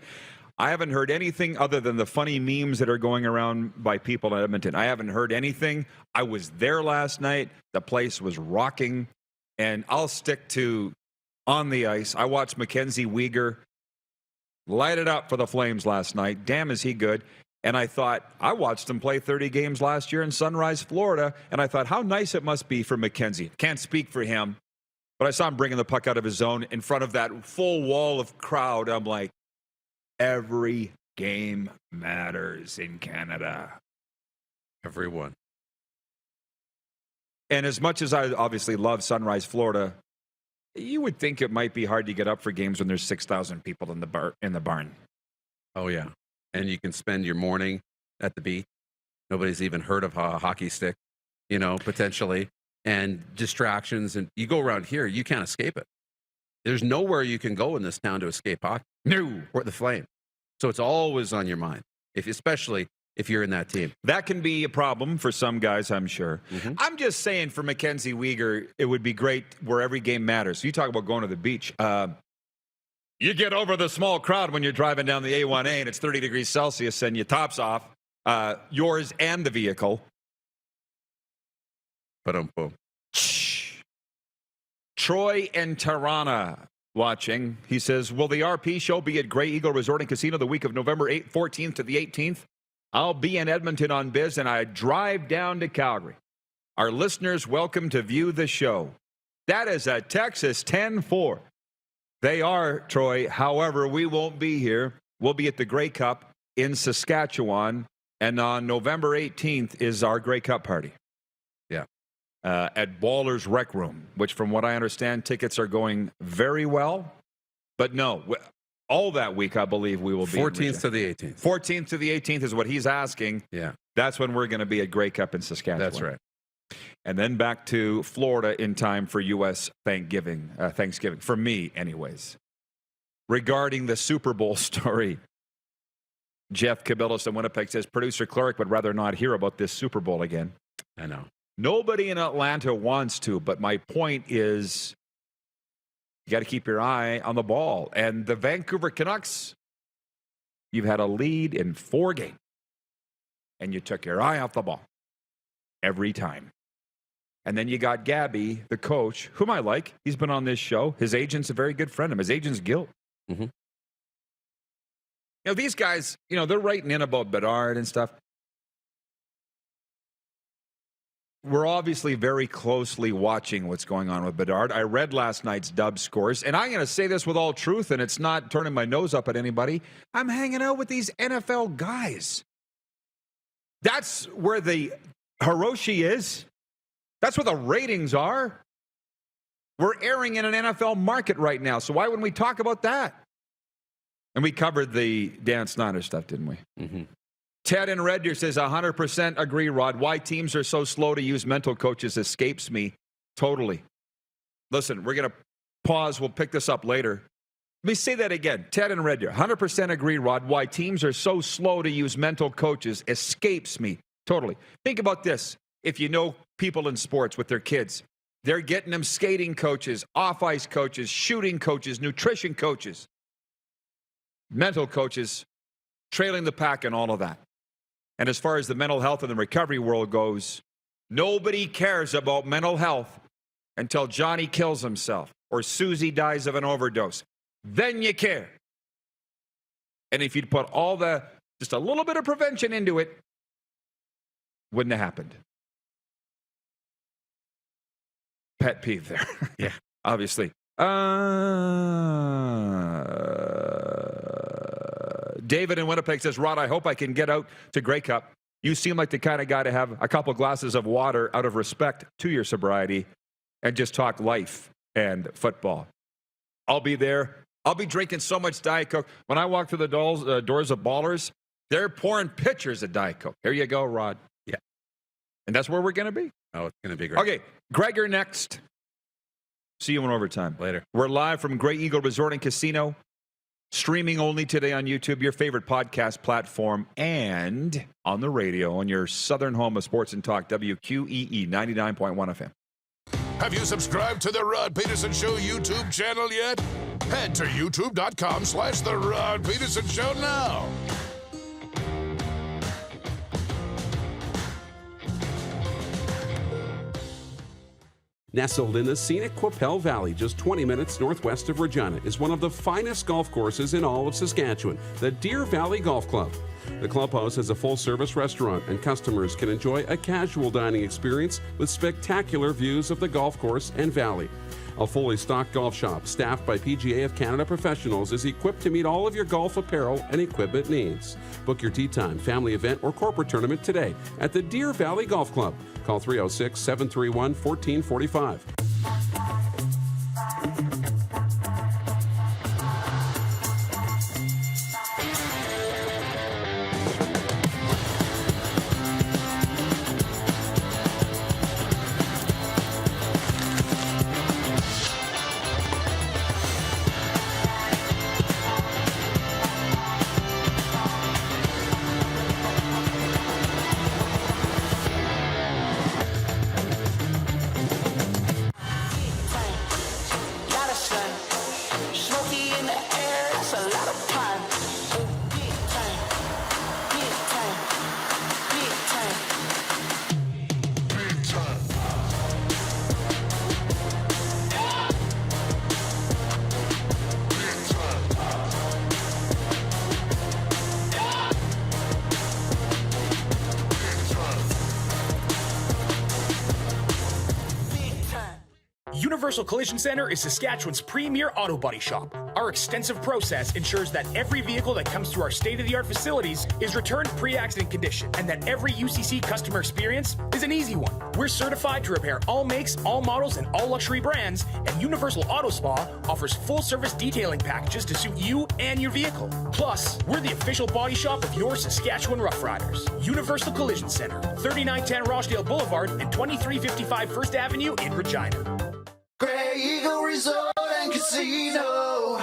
I haven't heard anything other than the funny memes that are going around by people in Edmonton. I haven't heard anything. I was there last night. The place was rocking. And I'll stick to on the ice. I watched Mackenzie Weegar light it up for the Flames last night. Damn, is he good. And I thought, I watched him play 30 games last year in Sunrise, Florida. And I thought, how nice it must be for Mackenzie. Can't speak for him. But I saw him bringing the puck out of his zone in front of that full wall of crowd. I'm like, every game matters in Canada. Everyone. And as much as I obviously love Sunrise, Florida, you would think it might be hard to get up for games when there's 6,000 people in the barn. Oh, yeah. And you can spend your morning at the beach. Nobody's even heard of a hockey stick, potentially. And distractions. And you go around here, you can't escape it. There's nowhere you can go in this town to escape hockey. No. Or the Flame. So it's always on your mind, especially if you're in that team. That can be a problem for some guys, I'm sure. Mm-hmm. I'm just saying for Mackenzie Weegar, it would be great where every game matters. You talk about going to the beach. You get over the small crowd when you're driving down the A1A and it's 30 degrees Celsius and your top's off, yours and the vehicle. Ba-dum-boom. Troy and Tirana watching. He says, will the RP show be at Grey Eagle Resort and Casino the week of November 14th to the 18th? I'll be in Edmonton on biz, and I drive down to Calgary. Our listeners welcome to view the show. That is a Texas 10-4. They are, Troy. However, we won't be here. We'll be at the Grey Cup in Saskatchewan, and on November 18th is our Grey Cup party. Yeah. At Baller's Rec Room, which from what I understand, tickets are going very well. But no, all that week, I believe we will be. 14th to the 18th. 14th to the 18th is what he's asking. Yeah. That's when we're going to be at Grey Cup in Saskatchewan. That's right. And then back to Florida in time for U.S. Thanksgiving. For me, anyways. Regarding the Super Bowl story, Jeff Cabillas in Winnipeg says, Producer Clark would rather not hear about this Super Bowl again. I know. Nobody in Atlanta wants to, but my point is you got to keep your eye on the ball. And the Vancouver Canucks, you've had a lead in 4 games, and you took your eye off the ball every time. And then you got Gabby, the coach, whom I like. He's been on this show. His agent's a very good friend of him. His agent's Gil. Mm-hmm. These guys, they're writing in about Bedard and stuff. We're obviously very closely watching what's going on with Bedard. I read last night's dub scores, and I'm going to say this with all truth, and it's not turning my nose up at anybody. I'm hanging out with these NFL guys. That's where the Hiroshi is. That's where the ratings are. We're airing in an NFL market right now, so why wouldn't we talk about that? And we covered the Dan Snyder stuff, didn't we? Mm-hmm. Ted in Red Deer says, 100% agree, Rod. Why teams are so slow to use mental coaches escapes me totally. Listen, we're going to pause. We'll pick this up later. Let me say that again. Ted in Red Deer, 100% agree, Rod. Why teams are so slow to use mental coaches escapes me totally. Think about this. If you know people in sports with their kids, they're getting them skating coaches, off-ice coaches, shooting coaches, nutrition coaches, mental coaches, trailing the pack and all of that. And as far as the mental health and the recovery world goes, nobody cares about mental health until Johnny kills himself or Susie dies of an overdose. Then you care. And if you'd put just a little bit of prevention into it, wouldn't have happened. Pet peeve there. Yeah. Obviously. David in Winnipeg says, Rod, I hope I can get out to Grey Cup. You seem like the kind of guy to have a couple glasses of water out of respect to your sobriety and just talk life and football. I'll be there. I'll be drinking so much Diet Coke. When I walk through the doors of Ballers, they're pouring pitchers of Diet Coke. Here you go, Rod. Yeah. And that's where we're going to be. Oh, it's going to be great. Okay, Gregor next. See you in overtime. Later. We're live from Grey Eagle Resort and Casino. Streaming only today on YouTube, your favorite podcast platform, and on the radio on your southern home of sports and talk, WQEE 99.1 FM. Have you subscribed to the Rod Pedersen Show YouTube channel yet? Head to youtube.com/The Rod Pedersen Show now. Nestled in the scenic Qu'Appelle Valley, just 20 minutes northwest of Regina, is one of the finest golf courses in all of Saskatchewan, the Deer Valley Golf Club. The clubhouse has a full-service restaurant, and customers can enjoy a casual dining experience with spectacular views of the golf course and valley. A fully stocked golf shop, staffed by PGA of Canada professionals, is equipped to meet all of your golf apparel and equipment needs. Book your tee time, family event, or corporate tournament today at the Deer Valley Golf Club. Call 306-731-1445. Universal Collision Center is Saskatchewan's premier auto body shop. Our extensive process ensures that every vehicle that comes through our state-of-the-art facilities is returned pre-accident condition, and that every UCC customer experience is an easy one. We're certified to repair all makes, all models, and all luxury brands, and Universal Auto Spa offers full-service detailing packages to suit you and your vehicle. Plus, we're the official body shop of your Saskatchewan Roughriders. Universal Collision Center, 3910 Rochdale Boulevard and 2355 First Avenue in Regina. Grey Eagle Resort and Casino.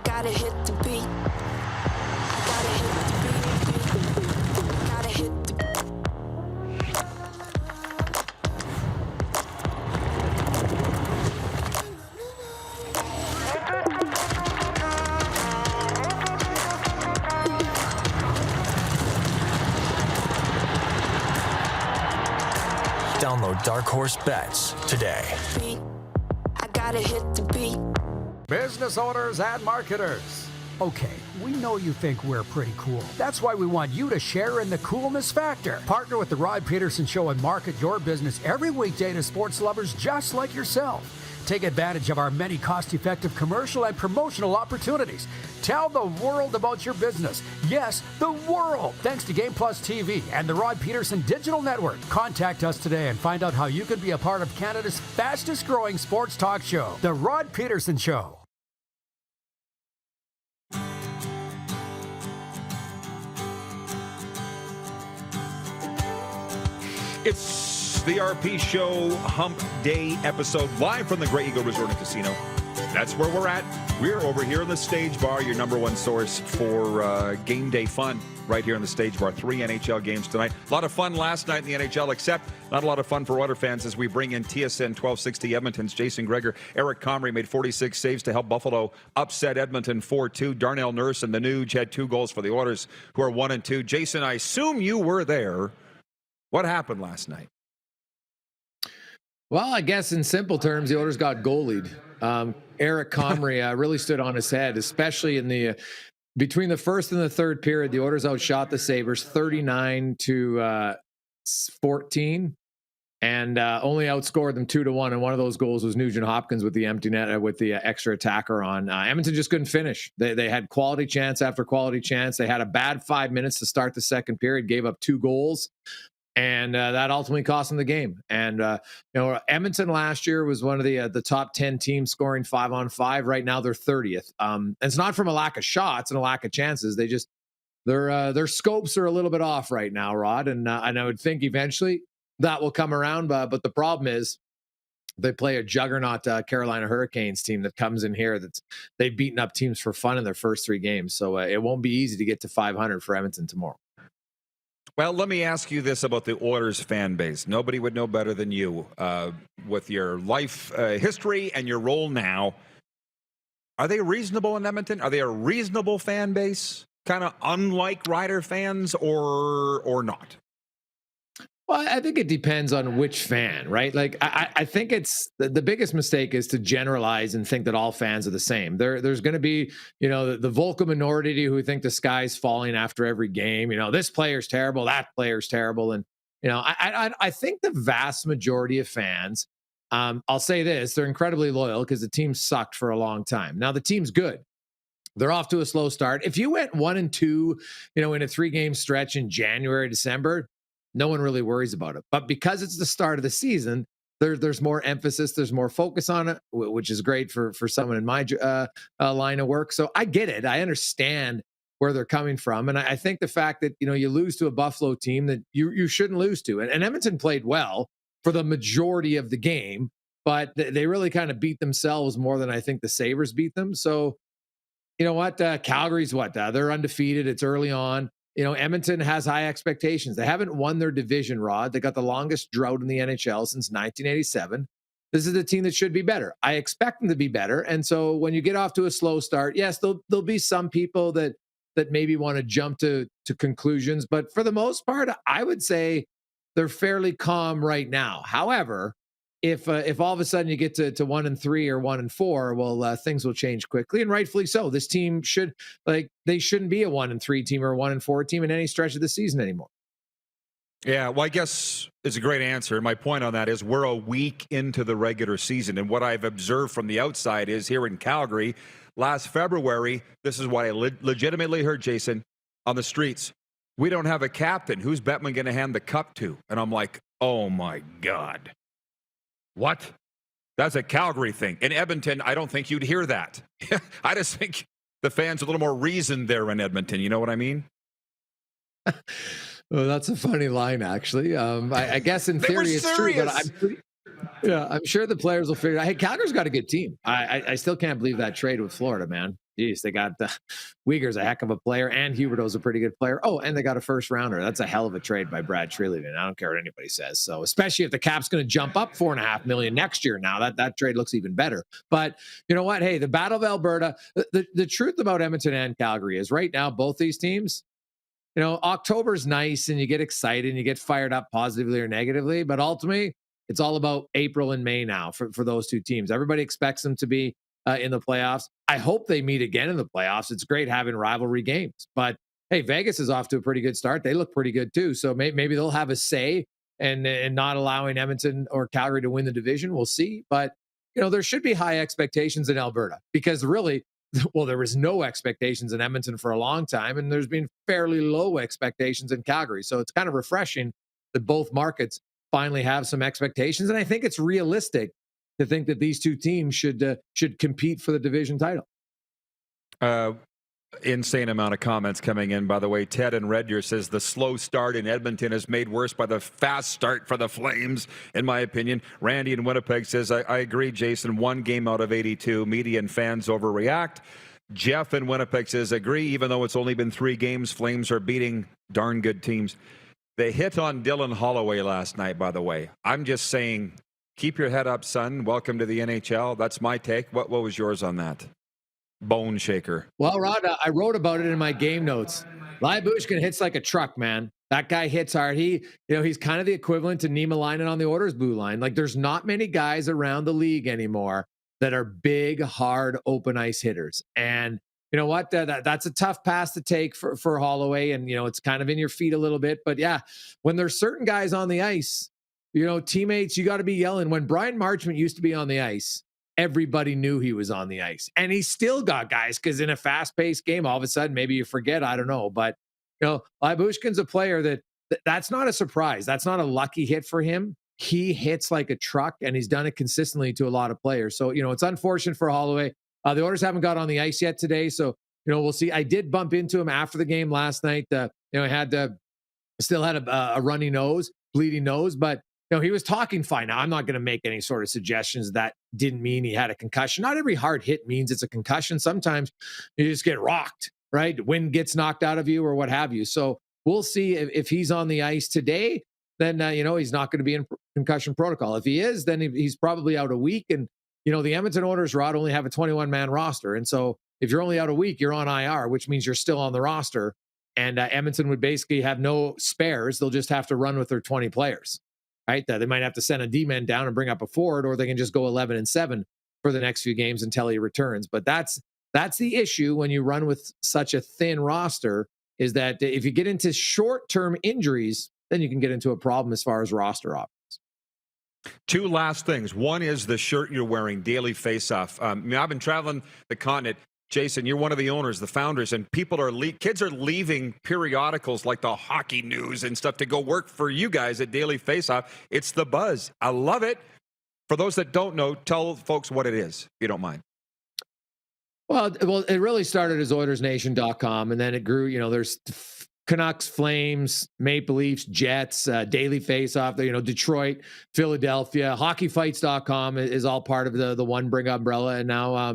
Gotta hit the beat. Gotta hit the beat. Gotta hit the dark horse bets today. I gotta hit the beat. Business owners and marketers. Okay, we know you think we're pretty cool. That's why we want you to share in the coolness factor. Partner with the Rod Pedersen Show and market your business every weekday to sports lovers just like yourself. Take advantage of our many cost-effective commercial and promotional opportunities. Tell the world about your business. Yes, the world. Thanks to Game Plus TV and the Rod Pedersen Digital Network. Contact us today and find out how you could be a part of Canada's fastest-growing sports talk show, The Rod Pedersen Show. It's the RP Show Hump Day episode, live from the Grey Eagle Resort and Casino. That's where we're at. We're over here in the Stage Bar, your number one source for game day fun, right here in the Stage Bar. 3 NHL games tonight. A lot of fun last night in the NHL, except not a lot of fun for Oilers fans as we bring in TSN 1260 Edmonton's Jason Gregor. Eric Comrie made 46 saves to help Buffalo upset Edmonton 4-2. Darnell Nurse and the Nuge had 2 goals for the Oilers, who are 1-2. Jason, I assume you were there. What happened last night? Well, I guess in simple terms, the Oilers got goalied. Eric Comrie really stood on his head, especially in the between the first and the third period. The Oilers outshot the Sabres 39-14, and only outscored them 2-1. And one of those goals was Nugent Hopkins with the empty net with the extra attacker on. Edmonton just couldn't finish. They had quality chance after quality chance. They had a bad 5 minutes to start the second period, gave up 2 goals. And that ultimately cost them the game. And, Edmonton last year was one of the top 10 teams scoring 5-on-5. Right now, they're 30th. And it's not from a lack of shots and a lack of chances. They just, their scopes are a little bit off right now, Rod. And I would think eventually that will come around. But the problem is they play a juggernaut Carolina Hurricanes team that comes in here. They've beaten up teams for fun in their first 3 games. So it won't be easy to get to 500 for Edmonton tomorrow. Well, let me ask you this about the Oilers fan base. Nobody would know better than you with your life history and your role now. Are they reasonable in Edmonton? Are they a reasonable fan base? Kind of unlike Rider fans or not? Well, I think it depends on which fan, right? Like, I think it's the biggest mistake is to generalize and think that all fans are the same. There's going to be, the vocal minority who think the sky's falling after every game. This player's terrible, that player's terrible. And, I think the vast majority of fans, I'll say this, they're incredibly loyal because the team sucked for a long time. Now the team's good. They're off to a slow start. If you went 1-2, in a 3-game stretch in January, December, no one really worries about it. But because it's the start of the season, there's more emphasis, there's more focus on it, which is great for someone in my line of work. So I get it. I understand where they're coming from. And I think the fact that, you lose to a Buffalo team that you shouldn't lose to. And Edmonton played well for the majority of the game, but they really kind of beat themselves more than I think the Sabres beat them. So, you know what? Calgary's they're undefeated. It's early on. Edmonton has high expectations. They haven't won their division, Rod. They got the longest drought in the NHL since 1987. This is a team that should be better. I expect them to be better. And so when you get off to a slow start, yes, there'll be some people that maybe want to jump to conclusions. But for the most part, I would say they're fairly calm right now. However, if all of a sudden you get to 1-3 or 1-4, well, things will change quickly, and rightfully so. This team they shouldn't be a 1-3 team or a 1-4 team in any stretch of the season anymore. Yeah, well, I guess it's a great answer. My point on that is we're a week into the regular season, and what I've observed from the outside is here in Calgary, last February, this is what I legitimately heard, Jason, on the streets. We don't have a captain. Who's Bettman going to hand the cup to? And I'm like, oh my God. What? That's a Calgary thing. In Edmonton, I don't think you'd hear that. I just think the fans are a little more reasoned there in Edmonton. You know what I mean? Well, that's a funny line, actually. I guess in theory it's true, but I'm sure the players will figure it out. Hey, Calgary's got a good team. I still can't believe that trade with Florida, man. Jeez, they got Uyghur's a heck of a player, and Huberdeau's a pretty good player. Oh, and they got a first rounder. That's a hell of a trade by Brad Treliving. I don't care what anybody says. So, especially if the cap's going to jump up $4.5 million next year. Now that trade looks even better. But you know what? Hey, the Battle of Alberta. The truth about Edmonton and Calgary is right now both these teams. October's nice, and you get excited and you get fired up positively or negatively. But ultimately, It's all about April and May now for those two teams. Everybody expects them to be in the playoffs. I hope they meet again in the playoffs. It's great having rivalry games, but hey, Vegas is off to a pretty good start. They look pretty good too. So maybe they'll have a say and not allowing Edmonton or Calgary to win the division. We'll see. But, there should be high expectations in Alberta because really, well, there was no expectations in Edmonton for a long time, and there's been fairly low expectations in Calgary. So it's kind of refreshing that both markets finally have some expectations. And I think it's realistic to think that these two teams should compete for the division title. Insane amount of comments coming in. By the way, Ted in Red Deer says the slow start in Edmonton is made worse by the fast start for the Flames, in my opinion. Randy in Winnipeg says, I agree, Jason. 1 game out of 82. Media and fans overreact. Jeff in Winnipeg says, agree, even though it's only been 3 games, Flames are beating darn good teams. They hit on Dylan Holloway last night, by the way. I'm just saying, keep your head up, son. Welcome to the NHL. That's my take. What was yours on that? Bone shaker. Well, Rod, I wrote about it in my game notes. Lyubushkin hits like a truck, man. That guy hits hard. He's kind of the equivalent to Niemelainen on the Oilers blue line. Like, there's not many guys around the league anymore that are big, hard, open ice hitters. And you know what? That's a tough pass to take for Holloway. And, it's kind of in your feet a little bit. But yeah, when there's certain guys on the ice, teammates, you got to be yelling. When Brian Marchment used to be on the ice, everybody knew he was on the ice, and he still got guys because in a fast-paced game, all of a sudden, maybe you forget. I don't know, but Lyubushkin's a player that's not a surprise. That's not a lucky hit for him. He hits like a truck, and he's done it consistently to a lot of players. So it's unfortunate for Holloway. The Oilers haven't got on the ice yet today, so we'll see. I did bump into him after the game last night. Still had a runny nose, bleeding nose, but. He was talking fine. Now, I'm not going to make any sort of suggestions that didn't mean he had a concussion. Not every hard hit means it's a concussion. Sometimes you just get rocked, right? Wind gets knocked out of you or what have you. So we'll see if he's on the ice today, then, he's not going to be in concussion protocol. If he is, then he's probably out a week. And, the Edmonton Oilers, Rod, only have a 21-man roster. And so if you're only out a week, you're on IR, which means you're still on the roster. And Edmonton would basically have no spares. They'll just have to run with their 20 players. Right? They might have to send a D-man down and bring up a forward, or they can just go 11-7 for the next few games until he returns. But that's the issue when you run with such a thin roster, is that if you get into short-term injuries, then you can get into a problem as far as roster options. 2 last things. One is the shirt you're wearing, Daily Faceoff. I've been traveling the continent. Jason, you're one of the owners, the founders, and kids are leaving periodicals like the Hockey News and stuff to go work for you guys at Daily Faceoff. It's the buzz. I love it. For those that don't know, tell folks what it is, if you don't mind. Well, it really started as OilersNation.com, and then it grew. There's Canucks, Flames, Maple Leafs, Jets, Daily Faceoff. Detroit, Philadelphia, HockeyFights.com is all part of the One Bring umbrella, and now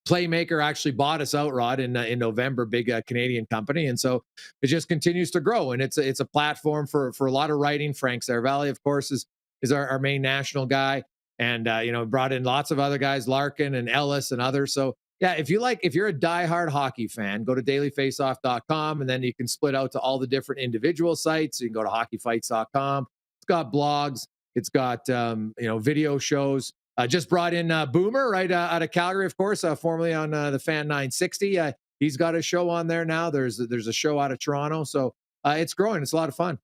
Playmaker actually bought us out, Rod, in November, big Canadian company. And so it just continues to grow. And it's a platform for a lot of writing. Frank Saravalli, of course, is our main national guy. And, brought in lots of other guys, Larkin and Ellis and others. So, yeah, if you're a diehard hockey fan, go to dailyfaceoff.com, and then you can split out to all the different individual sites. You can go to hockeyfights.com. It's got blogs. It's got, video shows. Just brought in Boomer right out of Calgary, of course, formerly on the Fan 960. He's got a show on there now. There's a show out of Toronto. So it's growing. It's a lot of fun.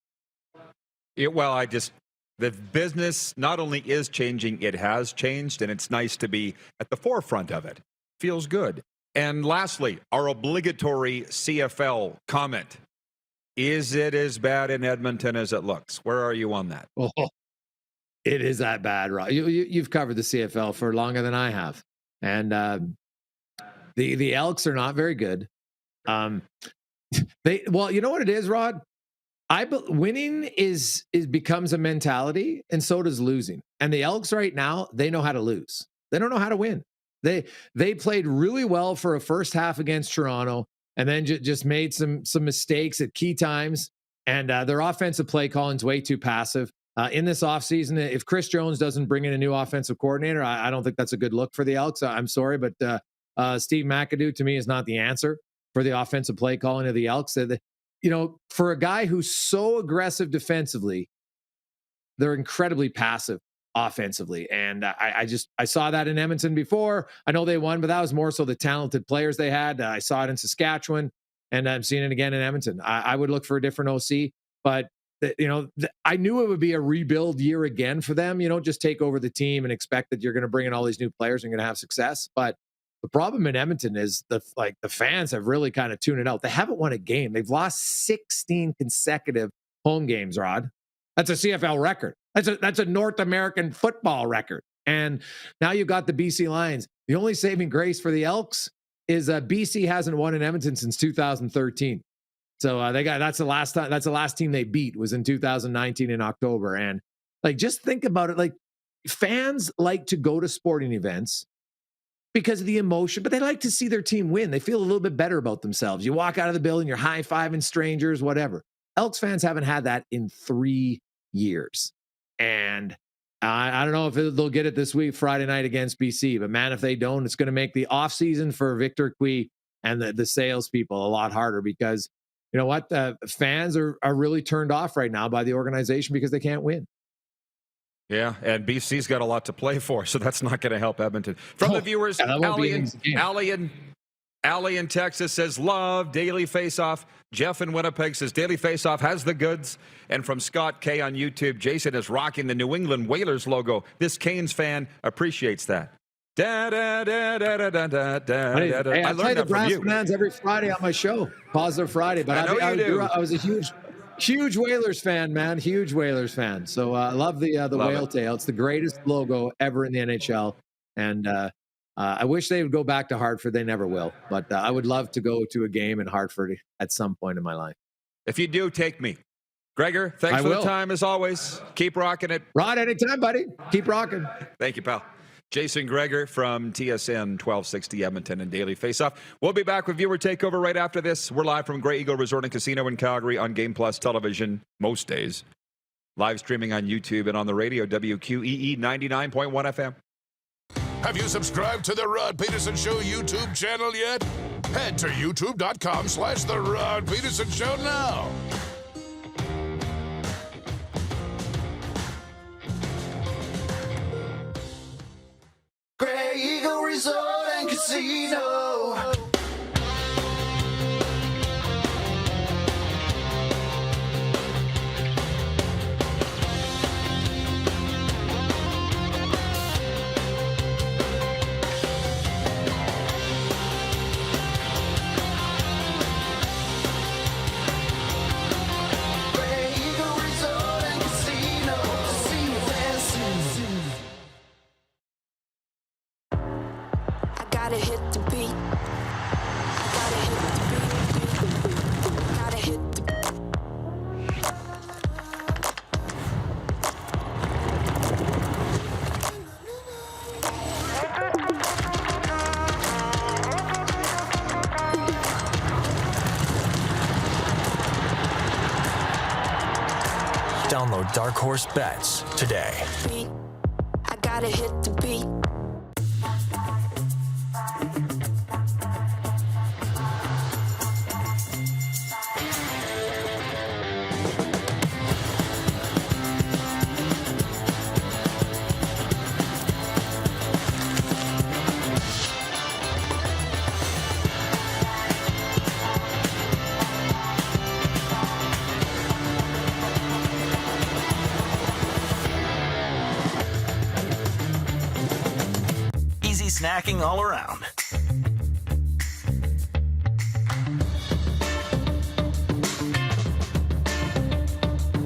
The business not only is changing, it has changed, and it's nice to be at the forefront of it. Feels good. And lastly, our obligatory CFL comment. Is it as bad in Edmonton as it looks? Where are you on that? Oh. It is that bad, Rob. You've covered the CFL for longer than I have, and the Elks are not very good. You know what it is, Rod. Winning becomes a mentality, and so does losing. And the Elks right now, they know how to lose. They don't know how to win. They played really well for a first half against Toronto, and then just made some mistakes at key times. And their offensive play calling's way too passive. In this offseason, if Chris Jones doesn't bring in a new offensive coordinator, I don't think that's a good look for the Elks. I'm sorry, but Steve McAdoo, to me, is not the answer for the offensive play calling of the Elks. For a guy who's so aggressive defensively, they're incredibly passive offensively. And I saw that in Edmonton before. I know they won, but that was more so the talented players they had. I saw it in Saskatchewan, and I'm seeing it again in Edmonton. I would look for a different OC, but I knew it would be a rebuild year again for them. You don't just take over the team and expect that you're going to bring in all these new players and going to have success. But the problem in Edmonton is the fans have really kind of tuned it out. They haven't won a game. They've lost 16 consecutive home games, Rod. That's a CFL record. That's a North American football record. And now you've got the BC Lions. The only saving grace for the Elks is BC hasn't won in Edmonton since 2013. So that's the last time. That's the last team they beat was in 2019 in October. And just think about it. Fans like to go to sporting events because of the emotion, but they like to see their team win. They feel a little bit better about themselves. You walk out of the building, you're high-fiving strangers, whatever. Elks fans haven't had that in 3 years. And I don't know if they'll get it this week, Friday night against BC, but man, if they don't, it's going to make the offseason for Victor Cui and the salespeople a lot harder because you know what? Fans are really turned off right now by the organization because they can't win. Yeah, and BC's got a lot to play for, so that's not going to help Edmonton. From the viewers, Allie in Texas says, love Daily Faceoff. Jeff in Winnipeg says, Daily Faceoff has the goods. And from Scott K on YouTube, Jason is rocking the New England Whalers logo. This Canes fan appreciates that. Da, da, da, da, da, da, da, da, Hey, I play the brass from you. bands every Friday on my show, Positive Friday. But I was a huge Whalers fan, man. Huge Whalers fan. So I love the whale tail. It's the greatest logo ever in the NHL. And I wish they would go back to Hartford. They never will. But I would love to go to a game in Hartford at some point in my life. If you do, take me. Gregor, thanks for the time as always. Keep rocking it. Rod, anytime, buddy. Keep rocking. Thank you, pal. Jason Gregor from TSN 1260 Edmonton and Daily Faceoff. We'll be back with Viewer Takeover right after this. We're live from Grey Eagle Resort and Casino in Calgary on Game Plus television most days. Live streaming on YouTube and on the radio, WQEE 99.1 FM. Have you subscribed to the Rod Pedersen Show YouTube channel yet? Head to youtube.com/The Rod Pedersen Show now. Grey Eagle Resort and Casino. Gotta hit the beat. Gotta hit the beat. Gotta hit the Download Dark Horse Bets today. I gotta hit the beat. Snacking all around.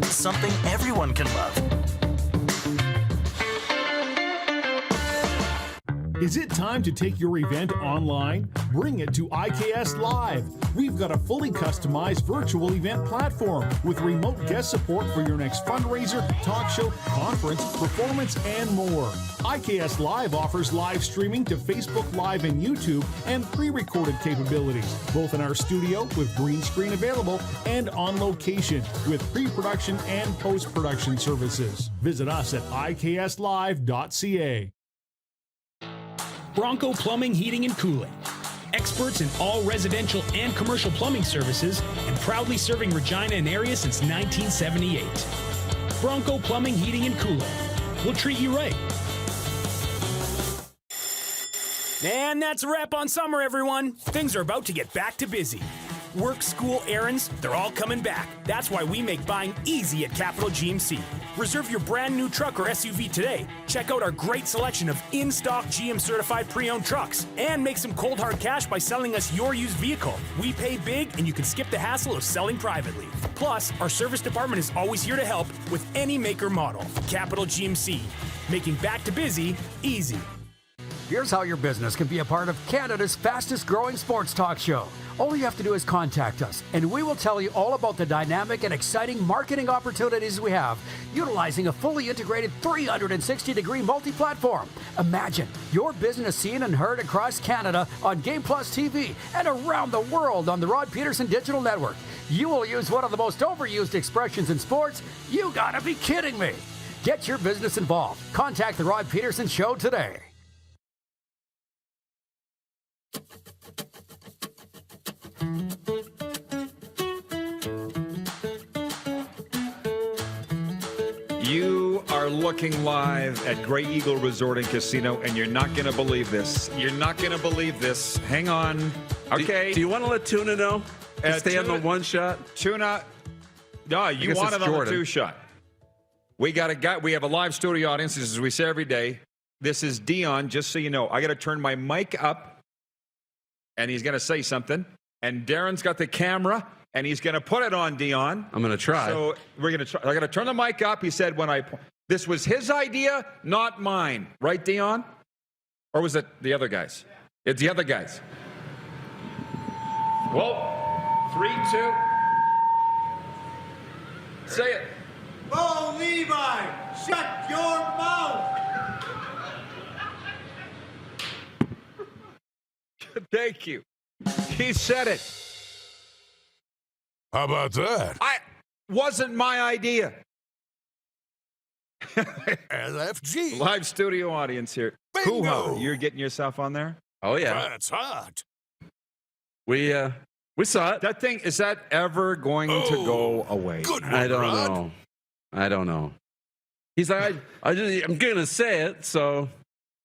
Something everyone can love. Is it time to take your event online? Bring it to IKS Live. We've got a fully customized virtual event platform with remote guest support for your next fundraiser, talk show, conference, performance, and more. IKS Live offers live streaming to Facebook Live and YouTube and pre-recorded capabilities, both in our studio with green screen available and on location with pre-production and post-production services. Visit us at ikslive.ca. Bronco Plumbing, Heating, and Cooling. Experts in all residential and commercial plumbing services and proudly serving Regina and area since 1978. Bronco Plumbing, Heating, and Cooling. We'll treat you right. And that's a wrap on summer, everyone. Things are about to get back to busy. Work, school, errands, they're all coming back. That's why we make buying easy at Capital GMC. Reserve your brand new truck or SUV today. Check out our great selection of in-stock GM certified pre-owned trucks. And make some cold hard cash by selling us your used vehicle. We pay big and you can skip the hassle of selling privately. Plus, our service department is always here to help with any make or model. Capital GMC, making back to busy easy. Here's how your business can be a part of Canada's fastest growing sports talk show. All you have to do is contact us, and we will tell you all about the dynamic and exciting marketing opportunities we have, utilizing a fully integrated 360-degree multi-platform. Imagine your business seen and heard across Canada on Game Plus TV and around the world on the Rod Pedersen Digital Network. You will use one of the most overused expressions in sports. You gotta be kidding me. Get your business involved. Contact the Rod Pedersen Show today. You are looking live at Grey Eagle Resort and Casino, and you're not going to believe this. You're not going to believe this. Hang on. Okay. Do you want to let Tuna know? Stay on the one shot? Tuna. No, you want it on the two shot. We got a guy. We have a live studio audience, as we say every day. This is Dion, just so you know. I got to turn my mic up, and he's going to say something. And Darren's got the camera, and he's going to put it on Dion. I'm going to try. So we're going to try. I got to turn the mic up. He said this was his idea, not mine. Right, Dion? Or was it the other guys? It's the other guys. Well, 3, 2. Say it. Oh, Levi, shut your mouth. Thank you. He said it. How about that? Wasn't my idea. LFG. Live studio audience here. Bingo. You're getting yourself on there? Oh, yeah. That's hot. We saw it. That thing, is that ever going to go away? Good one, I don't Rod. know. I don't know. He's like, I'm going to say it, so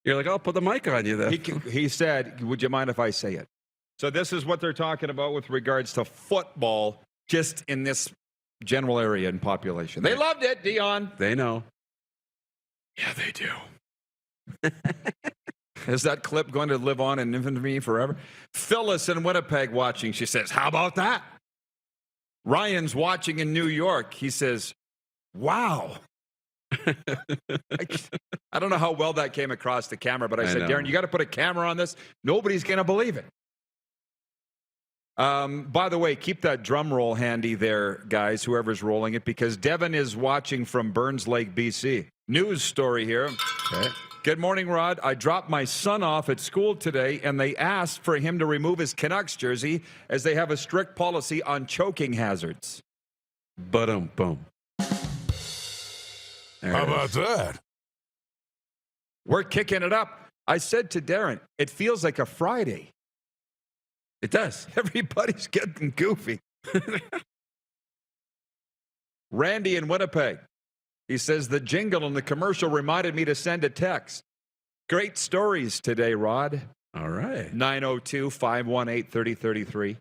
you're like, I'll put the mic on you then. He said, would you mind if I say it? So this is what they're talking about with regards to football, just in this general area and population. They loved it, Dion. They know. Yeah, they do. Is that clip going to live on in infamy forever? Phyllis in Winnipeg watching. She says, how about that? Ryan's watching in New York. He says, wow. I don't know how well that came across the camera, but I said, Darren, you got to put a camera on this. Nobody's going to believe it. By the way, keep that drum roll handy there, guys, whoever's rolling it, because Devin is watching from Burns Lake, BC. News story here. Okay. Good morning, Rod. I dropped my son off at school today, and they asked for him to remove his Canucks jersey as they have a strict policy on choking hazards. Boom. How about that? We're kicking it up. I said to Darren, it feels like a Friday. It does. Everybody's getting goofy. Randy in Winnipeg. He says, the jingle in the commercial reminded me to send a text. Great stories today, Rod. All right. 902-518-3033.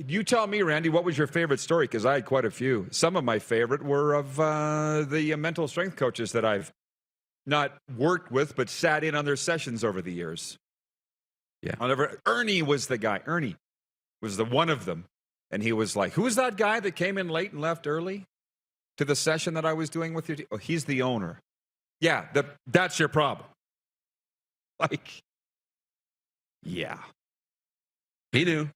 You tell me, Randy, what was your favorite story? Because I had quite a few. Some of my favorite were of the mental strength coaches that I've not worked with, but sat in on their sessions over the years. Yeah. Ernie was the guy. Ernie was the one of them. And he was like, who's that guy that came in late and left early to the session that I was doing with you? Oh, he's the owner. Yeah, that's your problem. Like, yeah. He knew.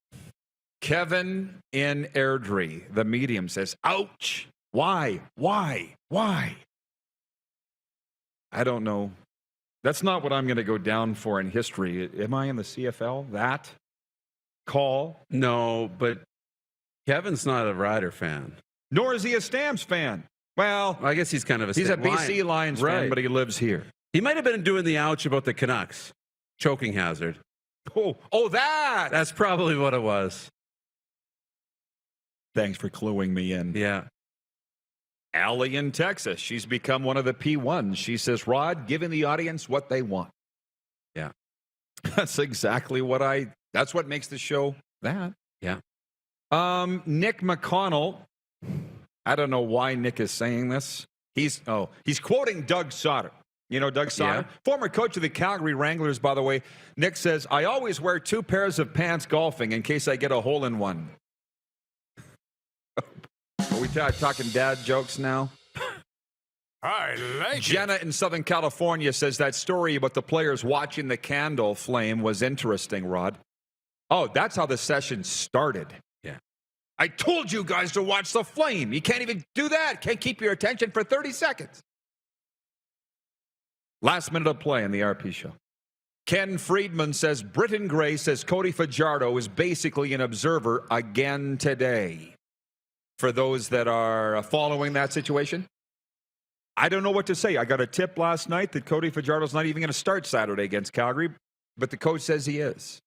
Kevin in Airdrie, the medium, says, ouch. Why? I don't know. That's not what I'm going to go down for in history. Am I in the CFL? That call? No, but Kevin's not a Rider fan. Nor is he a Stamps fan. Well, I guess he's kind of a he's a BC Lions fan, but he lives here. He might have been doing the ouch about the Canucks. Choking hazard. Oh, that! That's probably what it was. Thanks for cluing me in. Yeah. Allie in Texas. She's become one of the P1s. She says, Rod, giving the audience what they want. Yeah. That's exactly that's what makes the show that. Yeah. Nick McConnell. I don't know why Nick is saying this. He's quoting Doug Sauter. You know Doug Sauter? Yeah. Former coach of the Calgary Wranglers, by the way. Nick says, I always wear 2 pairs of pants golfing in case I get a hole in one. Are we talking dad jokes now? I like Jenna in Southern California says that story about the players watching the candle flame was interesting, Rod. Oh, that's how the session started. Yeah. I told you guys to watch the flame. You can't even do that. Can't keep your attention for 30 seconds. Last minute of play in the RP show. Ken Friedman says Britton Gray says Cody Fajardo is basically an observer again today. For those that are following that situation, I don't know what to say. I got a tip last night that Cody Fajardo's not even going to start Saturday against Calgary, but the coach says he is.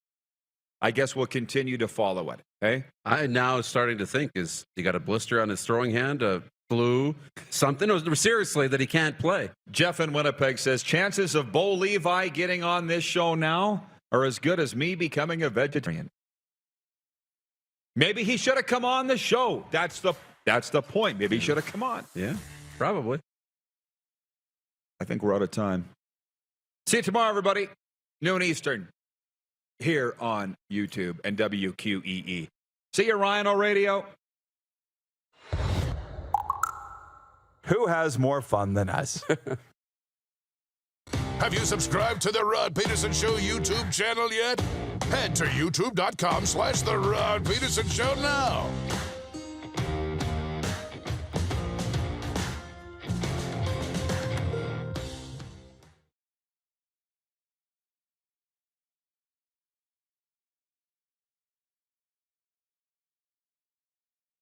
I guess we'll continue to follow it. Okay? I now starting to think is he got a blister on his throwing hand, a flu, something. No, seriously, that he can't play. Jeff in Winnipeg says chances of Bo Levi getting on this show now are as good as me becoming a vegetarian. Maybe he should have come on the show. That's the point. Maybe he should have come on. Yeah, probably. I think we're out of time. See you tomorrow, everybody. Noon Eastern. Here on YouTube and WQEE. See you, Ryan O'Radio. Who has more fun than us? Have you subscribed to the Rod Pedersen Show YouTube channel yet? Head to youtube.com/The Rod Pedersen Show now.